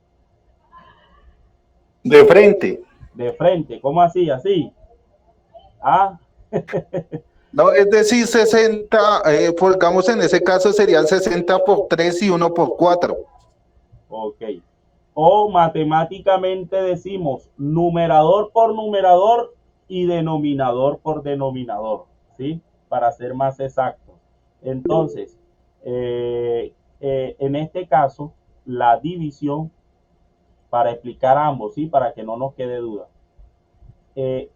De frente. De frente. ¿Cómo así? ¿Así? Ah. No, es decir, 60, digamos en ese caso serían 60 por 3 y 1 por 4. Ok. O matemáticamente decimos numerador por numerador y denominador por denominador, ¿sí? Para ser más exactos. Entonces, en este caso, la división, para explicar ambos, ¿sí? Para que no nos quede duda.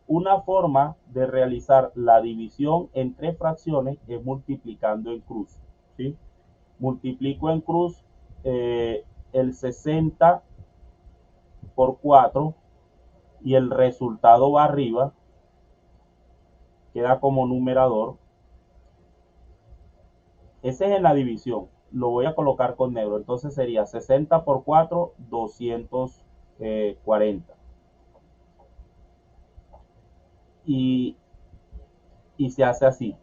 Una forma de realizar la división entre fracciones es multiplicando en cruz, ¿sí? Multiplico en cruz el 60 por 4 y el resultado va arriba, queda como numerador. Ese es en la división, lo voy a colocar con negro, entonces sería 60 por 4, 240. Y se hace así.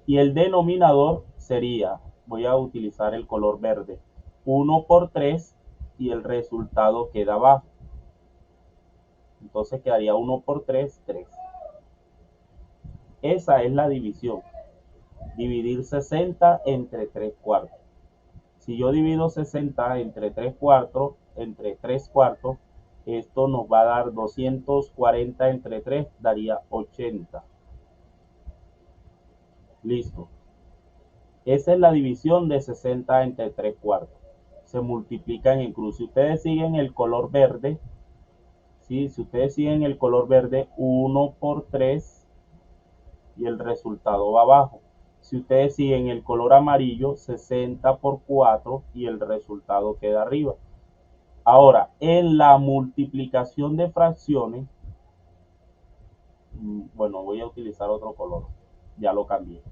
Y el denominador sería, voy a utilizar el color verde, 1 por 3 y el resultado queda abajo. Entonces quedaría 1 por 3, 3. Esa es la división. Dividir 60 entre 3 cuartos. Si yo divido 60 entre 3 cuartos, esto nos va a dar 240 entre 3, daría 80. Listo. Esa es la división de 60 entre 3 cuartos. Se multiplican en cruz. Si ustedes siguen el color verde, ¿sí? Si ustedes siguen el color verde, 1 por 3 y el resultado va abajo. Si ustedes siguen el color amarillo, 60 por 4 y el resultado queda arriba. Ahora, en la multiplicación de fracciones, bueno, voy a utilizar otro color, ya lo cambié.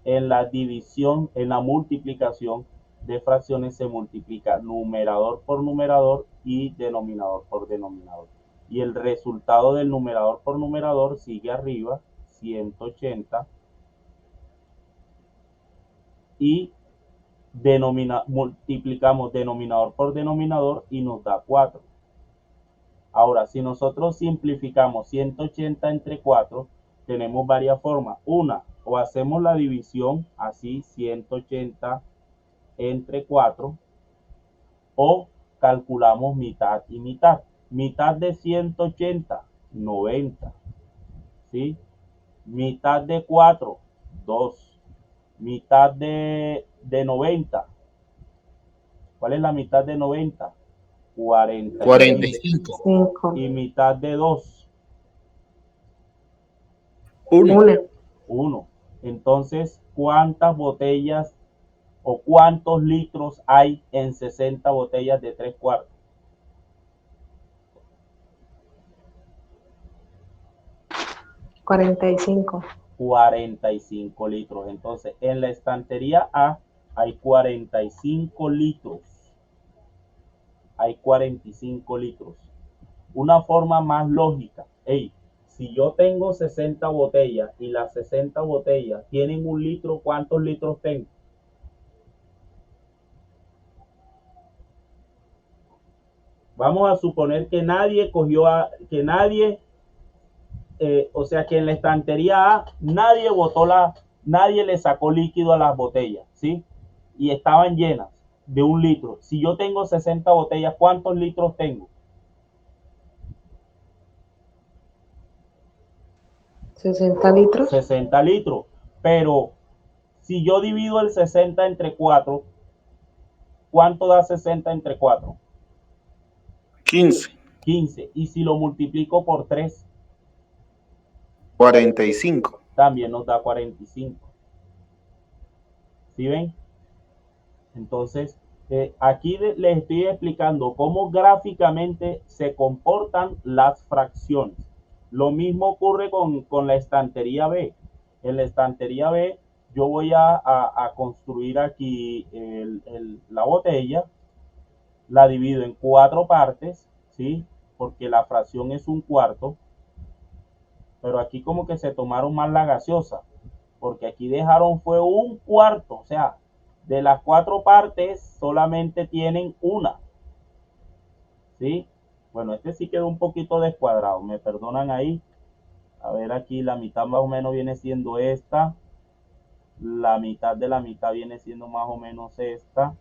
En la división, en la multiplicación de fracciones se multiplica numerador por numerador y denominador por denominador. Y el resultado del numerador por numerador sigue arriba, 180, y multiplicamos denominador por denominador y nos da 4. Ahora, si nosotros simplificamos 180 entre 4, tenemos varias formas. Una, o hacemos la división así, 180 entre 4, o calculamos mitad y mitad. Mitad de 180, 90. ¿Sí? Mitad de 4, 2. Mitad de 90. ¿Cuál es la mitad de 90? 45. Y mitad de 2. 1. Entonces, ¿cuántas botellas o cuántos litros hay en 60 botellas de 3 cuartos? 45. 45 litros. Entonces, en la estantería A hay 45 litros. Hay 45 litros. Una forma más lógica. Si yo tengo 60 botellas y las 60 botellas tienen 1 litro, ¿cuántos litros tengo? Vamos a suponer que nadie cogió o sea que en la estantería A nadie le sacó líquido a las botellas, ¿sí? Y estaban llenas de 1 litro. Si yo tengo 60 botellas, ¿cuántos litros tengo? 60 litros. 60 litros. Pero si yo divido el 60 entre 4, ¿cuánto da 60 entre 4? 15. 15. Y si lo multiplico por 3, 45. también nos da 45. ¿Sí ven? Entonces, aquí les estoy explicando cómo gráficamente se comportan las fracciones. Lo mismo ocurre con la estantería B. En la estantería B, yo voy a construir aquí la botella, la divido en 4 partes, ¿sí? Porque la fracción es 1/4. Pero aquí como que se tomaron más la gaseosa, porque aquí dejaron fue 1/4, o sea, de las 4 partes solamente tienen una, ¿sí? Bueno, este sí quedó un poquito descuadrado, me perdonan ahí. A ver, aquí la mitad más o menos viene siendo esta, la mitad de la mitad viene siendo más o menos esta,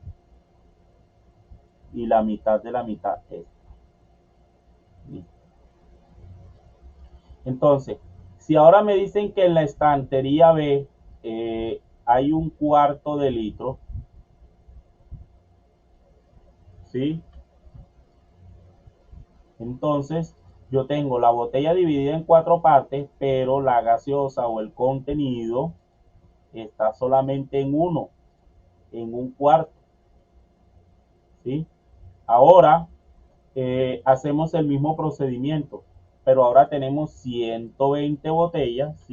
y la mitad de la mitad esta. Listo. Entonces, si ahora me dicen que en la estantería B hay 1/4 de litro, ¿sí? Entonces, yo tengo la botella dividida en 4 partes, pero la gaseosa o el contenido está solamente en 1/4, ¿sí? Ahora, hacemos el mismo procedimiento, pero ahora tenemos 120 botellas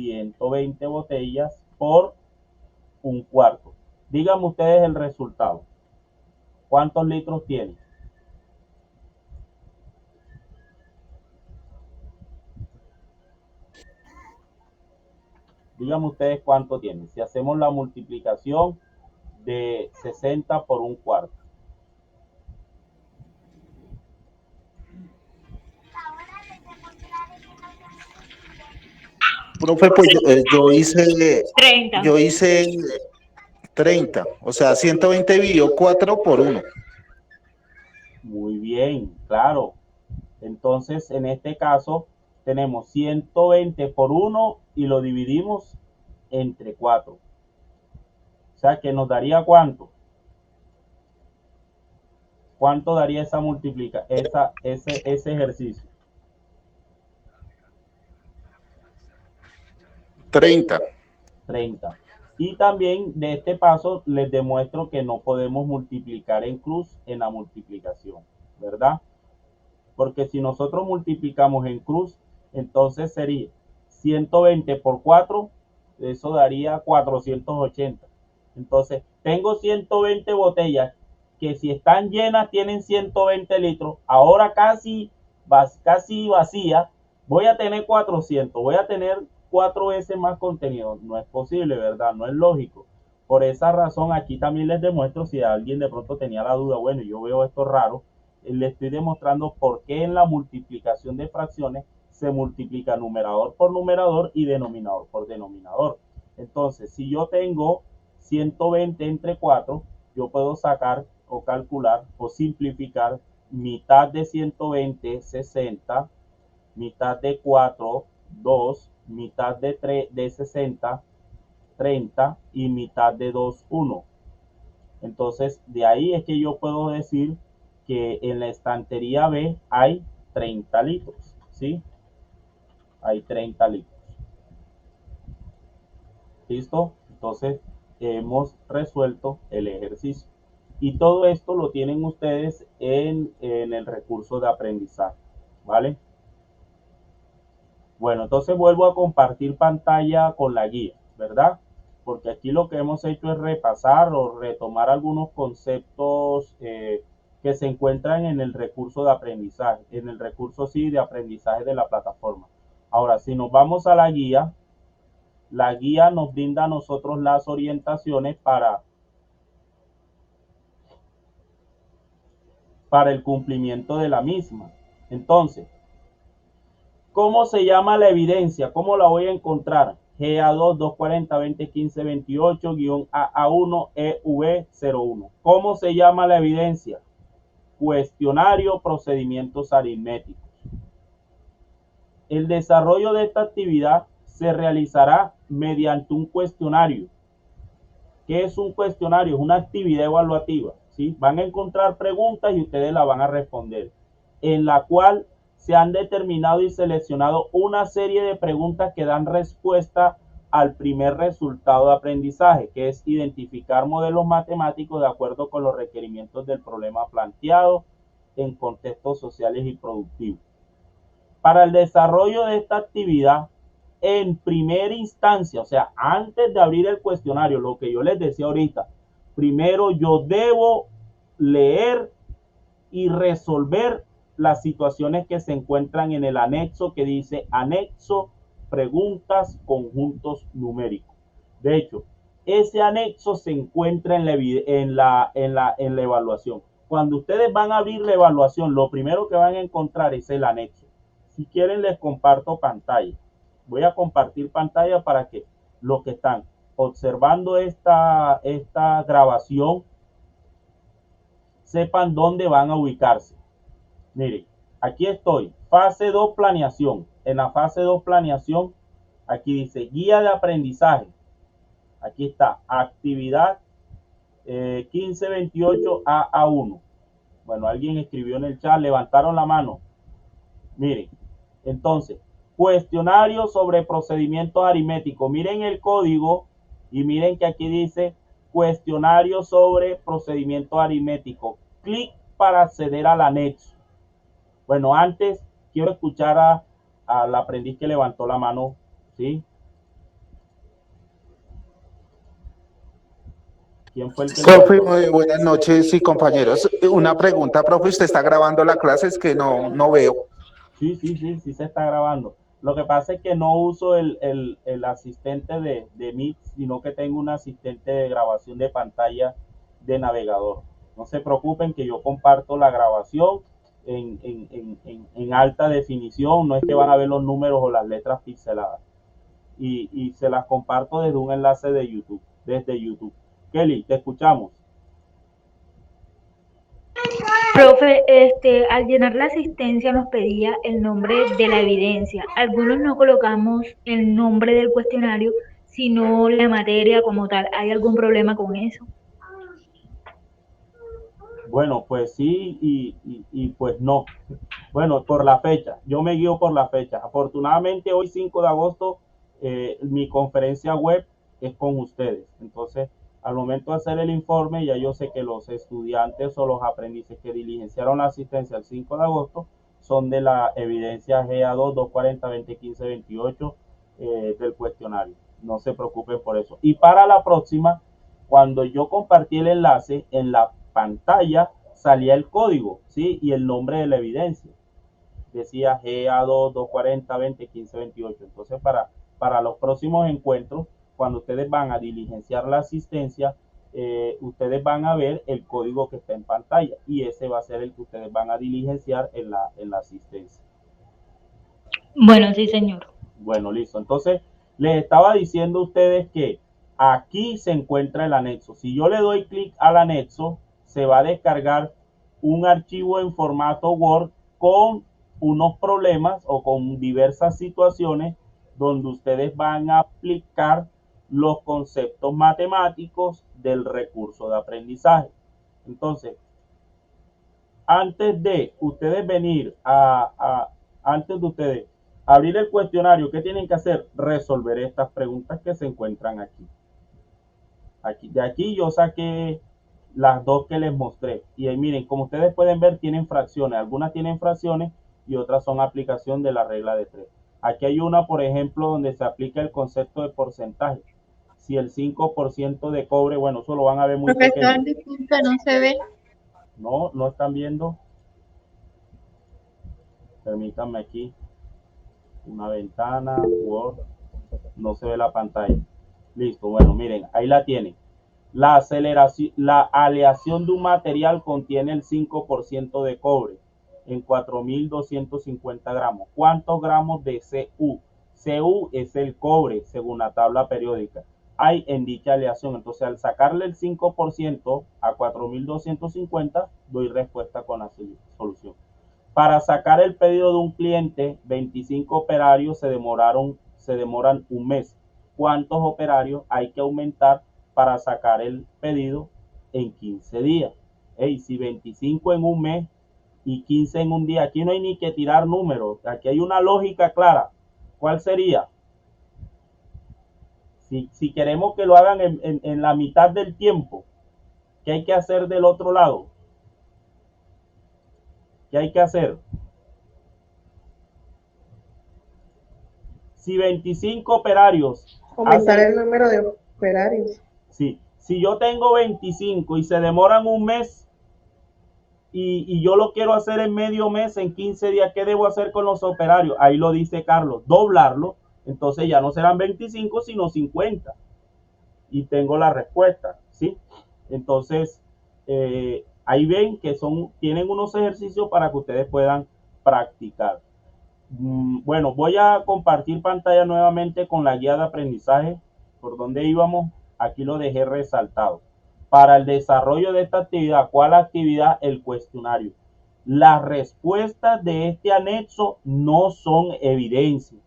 por 1/4. Díganme ustedes el resultado. ¿Cuántos litros tiene? Díganme ustedes cuánto tiene. Si hacemos la multiplicación de 60 por 1/4. Profe, pues yo hice 30. 30. O sea, 120 dividido 4 por 1. Muy bien, claro. Entonces, en este caso, tenemos 120 por 1 y lo dividimos entre 4. O sea, que nos daría ¿cuánto? ¿Cuánto daría esa ese ejercicio? 30. 30. Y también de este paso les demuestro que no podemos multiplicar en cruz en la multiplicación, ¿verdad? Porque si nosotros multiplicamos en cruz, entonces sería 120 por 4, eso daría 480. Entonces, tengo 120 botellas que si están llenas tienen 120 litros. Ahora casi vacía, voy a tener 400, voy a tener 4 veces más contenido. No es posible, ¿verdad? No es lógico. Por esa razón, aquí también les demuestro, si alguien de pronto tenía la duda, bueno, yo veo esto raro, le estoy demostrando por qué en la multiplicación de fracciones se multiplica numerador por numerador y denominador por denominador. Entonces, si yo tengo 120 entre 4, yo puedo sacar o calcular o simplificar mitad de 120, 60, mitad de 4, 2, mitad de 60, 30 y mitad de 2, 1. Entonces, de ahí es que yo puedo decir que en la estantería B hay 30 litros, ¿sí? Hay 30 litros. ¿Listo? Entonces, hemos resuelto el ejercicio. Y todo esto lo tienen ustedes en el recurso de aprendizaje, ¿vale? Bueno, entonces vuelvo a compartir pantalla con la guía, ¿verdad? Porque aquí lo que hemos hecho es repasar o retomar algunos conceptos que se encuentran en el recurso de aprendizaje, en el recurso sí de aprendizaje de la plataforma. Ahora, si nos vamos a la guía nos brinda a nosotros las orientaciones para el cumplimiento de la misma. Entonces, ¿cómo se llama la evidencia? ¿Cómo la voy a encontrar? GA2 240 2015 28-AA1 EV01. ¿Cómo se llama la evidencia? Cuestionario procedimientos aritméticos. El desarrollo de esta actividad se realizará mediante un cuestionario. ¿Qué es un cuestionario? Es una actividad evaluativa, ¿sí? Van a encontrar preguntas y ustedes la van a responder, en la cual se han determinado y seleccionado una serie de preguntas que dan respuesta al primer resultado de aprendizaje, que es identificar modelos matemáticos de acuerdo con los requerimientos del problema planteado en contextos sociales y productivos. Para el desarrollo de esta actividad, en primera instancia, o sea, antes de abrir el cuestionario, lo que yo les decía ahorita, primero yo debo leer y resolver las situaciones que se encuentran en el anexo que dice anexo preguntas conjuntos numéricos. De hecho, ese anexo se encuentra en la evaluación. Cuando ustedes van a abrir la evaluación, lo primero que van a encontrar es el anexo. Si quieren, les comparto pantalla. Voy a compartir pantalla para que los que están observando esta grabación sepan dónde van a ubicarse. Miren, aquí estoy, fase 2 planeación. En la fase 2 planeación, aquí dice guía de aprendizaje. Aquí está, actividad 1528 AA1. Bueno, alguien escribió en el chat, levantaron la mano. Miren, entonces, cuestionario sobre procedimientos aritméticos. Miren el código y miren que aquí dice cuestionario sobre procedimientos aritméticos. Clic para acceder al anexo. Bueno, antes quiero escuchar al aprendiz que levantó la mano, ¿sí? ¿Quién fue el que Profe, muy buenas noches y compañeros. Una pregunta, profe, ¿usted está grabando la clase? Es que no veo. Sí se está grabando. Lo que pasa es que no uso el asistente de Meet, sino que tengo un asistente de grabación de pantalla de navegador. No se preocupen que yo comparto la grabación en alta definición. No es que van a ver los números o las letras pixeladas. Y se las comparto desde un enlace de YouTube, desde YouTube. Kelly, te escuchamos. Profe, al llenar la asistencia nos pedía el nombre de la evidencia. Algunos no colocamos el nombre del cuestionario, sino la materia como tal. ¿Hay algún problema con eso? Bueno, pues sí y pues no. Bueno, por la fecha. Yo me guío por la fecha. Afortunadamente hoy 5 de agosto mi conferencia web es con ustedes. Entonces, al momento de hacer el informe, ya yo sé que los estudiantes o los aprendices que diligenciaron la asistencia el 5 de agosto son de la evidencia GA2 240 2015 28 del cuestionario. No se preocupen por eso. Y para la próxima, cuando yo compartí el enlace, en la pantalla salía el código, ¿sí? Y el nombre de la evidencia. Decía GA2 240 2015 28. Entonces, para los próximos encuentros, cuando ustedes van a diligenciar la asistencia, ustedes van a ver el código que está en pantalla y ese va a ser el que ustedes van a diligenciar en la asistencia. Bueno, sí, señor. Bueno, listo. Entonces, les estaba diciendo a ustedes que aquí se encuentra el anexo. Si yo le doy clic al anexo, se va a descargar un archivo en formato Word con unos problemas o con diversas situaciones donde ustedes van a aplicar los conceptos matemáticos del recurso de aprendizaje. Entonces, antes de ustedes venir antes de ustedes abrir el cuestionario, ¿qué tienen que hacer? Resolver estas preguntas que se encuentran aquí. De aquí yo saqué las dos que les mostré. Y ahí miren, como ustedes pueden ver, tienen fracciones. Algunas tienen fracciones y otras son aplicación de la regla de 3. Aquí hay una, por ejemplo, donde se aplica el concepto de porcentaje. Si el 5% de cobre, bueno, eso lo van a ver muy pequeño. Disculpe, no se ve. No, no están viendo. Permítanme aquí. Una ventana, Word. No se ve la pantalla. Listo, bueno, miren, ahí la tienen. La aleación de un material contiene el 5% de cobre en 4.250 gramos. ¿Cuántos gramos de Cu? Cu es el cobre, según la tabla periódica. Hay en dicha aleación. Entonces, al sacarle el 5% a 4.250, doy respuesta con la solución. Para sacar el pedido de un cliente, 25 operarios se demoran un mes. ¿Cuántos operarios hay que aumentar para sacar el pedido en 15 días? Si 25 en un mes y 15 en un día, aquí no hay ni que tirar números, aquí hay una lógica clara. ¿Cuál sería? Si queremos que lo hagan en la mitad del tiempo, ¿qué hay que hacer del otro lado? ¿Qué hay que hacer? Si 25 operarios... Aumentar el número de operarios. Sí, si yo tengo 25 y se demoran un mes y yo lo quiero hacer en medio mes, en 15 días, ¿qué debo hacer con los operarios? Ahí lo dice Carlos, doblarlo. Entonces ya no serán 25, sino 50. Y tengo la respuesta, ¿sí? Entonces, ahí ven que tienen unos ejercicios para que ustedes puedan practicar. Bueno, voy a compartir pantalla nuevamente con la guía de aprendizaje. ¿Por dónde íbamos? Aquí lo dejé resaltado. Para el desarrollo de esta actividad, ¿cuál actividad? El cuestionario. Las respuestas de este anexo no son evidencia,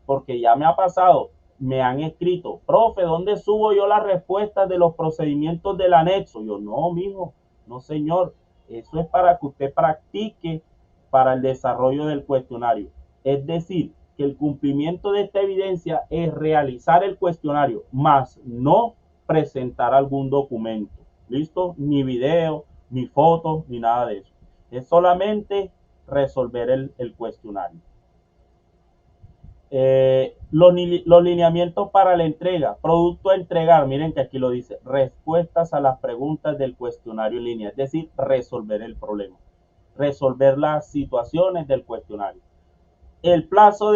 porque ya me ha pasado, me han escrito, profe, ¿dónde subo yo las respuestas de los procedimientos del anexo? Yo, no, mijo, no señor, eso es para que usted practique para el desarrollo del cuestionario. Es decir, que el cumplimiento de esta evidencia es realizar el cuestionario, más no presentar algún documento. ¿Listo? Ni video, ni fotos, ni nada de eso. Es solamente resolver el cuestionario. Los lineamientos para la entrega, producto a entregar, miren que aquí lo dice, respuestas a las preguntas del cuestionario en línea, es decir, resolver el problema, resolver las situaciones del cuestionario. El plazo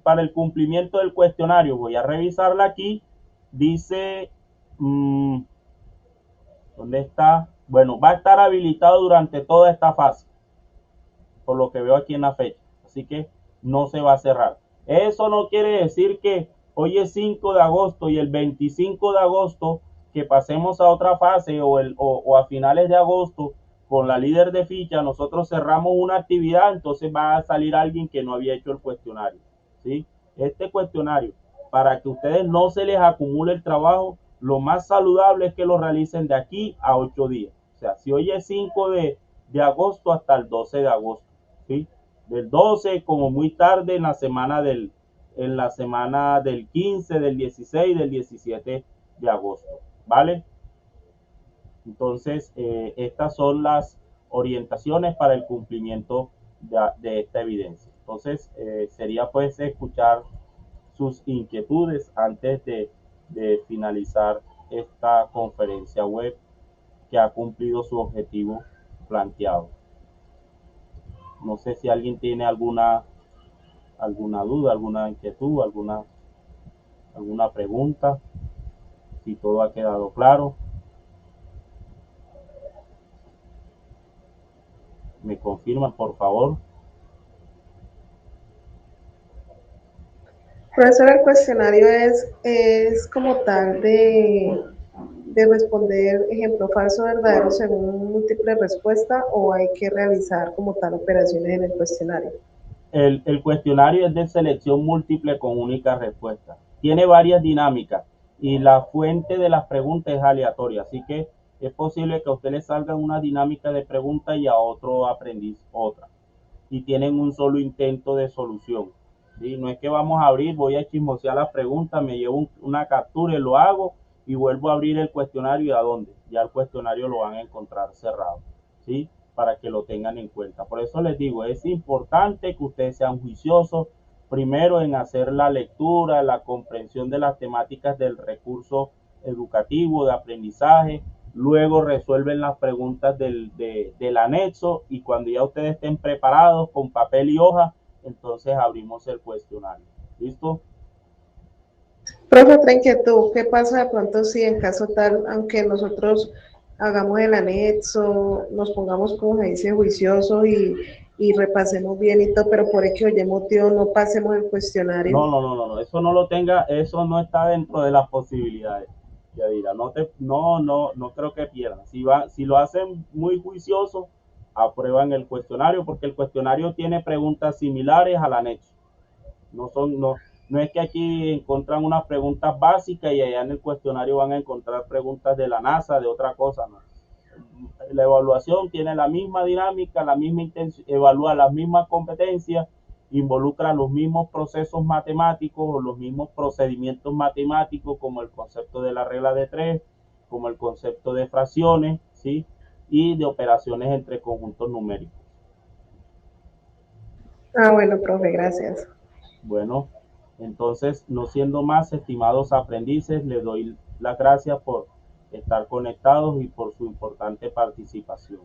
para el cumplimiento del cuestionario, voy a revisarla aquí, dice, ¿dónde está? Bueno, va a estar habilitado durante toda esta fase, por lo que veo aquí en la fecha, así que no se va a cerrar. Eso no quiere decir que hoy es 5 de agosto y el 25 de agosto que pasemos a otra fase o a finales de agosto con la líder de ficha, nosotros cerramos una actividad, entonces va a salir alguien que no había hecho el cuestionario, ¿sí? Este cuestionario, para que ustedes no se les acumule el trabajo, lo más saludable es que lo realicen de aquí a 8 días. O sea, si hoy es 5 de agosto hasta el 12 de agosto, ¿sí? Del 12 como muy tarde en la semana del en la semana del 15, del 16, del 17 de agosto, ¿vale? Entonces, estas son las orientaciones para el cumplimiento de esta evidencia. Entonces, sería pues escuchar sus inquietudes antes de finalizar esta conferencia web que ha cumplido su objetivo planteado. No sé si alguien tiene alguna duda, alguna inquietud, alguna pregunta, si todo ha quedado claro. ¿Me confirman, por favor? Profesor, el cuestionario es como tal de responder ejemplo falso verdadero según múltiple respuesta o hay que realizar como tal operaciones en el cuestionario. El cuestionario es de selección múltiple con única respuesta. Tiene varias dinámicas y la fuente de las preguntas es aleatoria, así que es posible que a usted le salga una dinámica de pregunta y a otro aprendiz otra. Y tienen un solo intento de solución, ¿sí? No es que vamos a abrir, voy a chismosear las preguntas, me llevo una captura y lo hago y vuelvo a abrir el cuestionario y ¿a dónde? Ya el cuestionario lo van a encontrar cerrado, ¿sí? Para que lo tengan en cuenta. Por eso les digo, es importante que ustedes sean juiciosos, primero en hacer la lectura, la comprensión de las temáticas del recurso educativo, de aprendizaje, luego resuelven las preguntas del anexo y cuando ya ustedes estén preparados con papel y hoja, entonces abrimos el cuestionario. ¿Listo? Profe, otra inquietud, ¿qué pasa de pronto si en caso tal, aunque nosotros hagamos el anexo, nos pongamos, como se dice, juiciosos y repasemos bien y todo, pero por X o Y motivo no pasemos el cuestionario? No, eso no lo tenga, eso no está dentro de las posibilidades. Yadira, no creo que pierdan. Si lo hacen muy juicioso, aprueban el cuestionario porque el cuestionario tiene preguntas similares al anexo. No es que aquí encuentran unas preguntas básicas y allá en el cuestionario van a encontrar preguntas de la NASA, de otra cosa, no. La evaluación tiene la misma dinámica, la misma intención, evalúa las mismas competencias, involucra los mismos procesos matemáticos o los mismos procedimientos matemáticos como el concepto de la regla de tres, como el concepto de fracciones, ¿sí? Y de operaciones entre conjuntos numéricos. Ah, bueno, profe, gracias. Bueno, entonces, no siendo más, estimados aprendices, les doy las gracias por estar conectados y por su importante participación.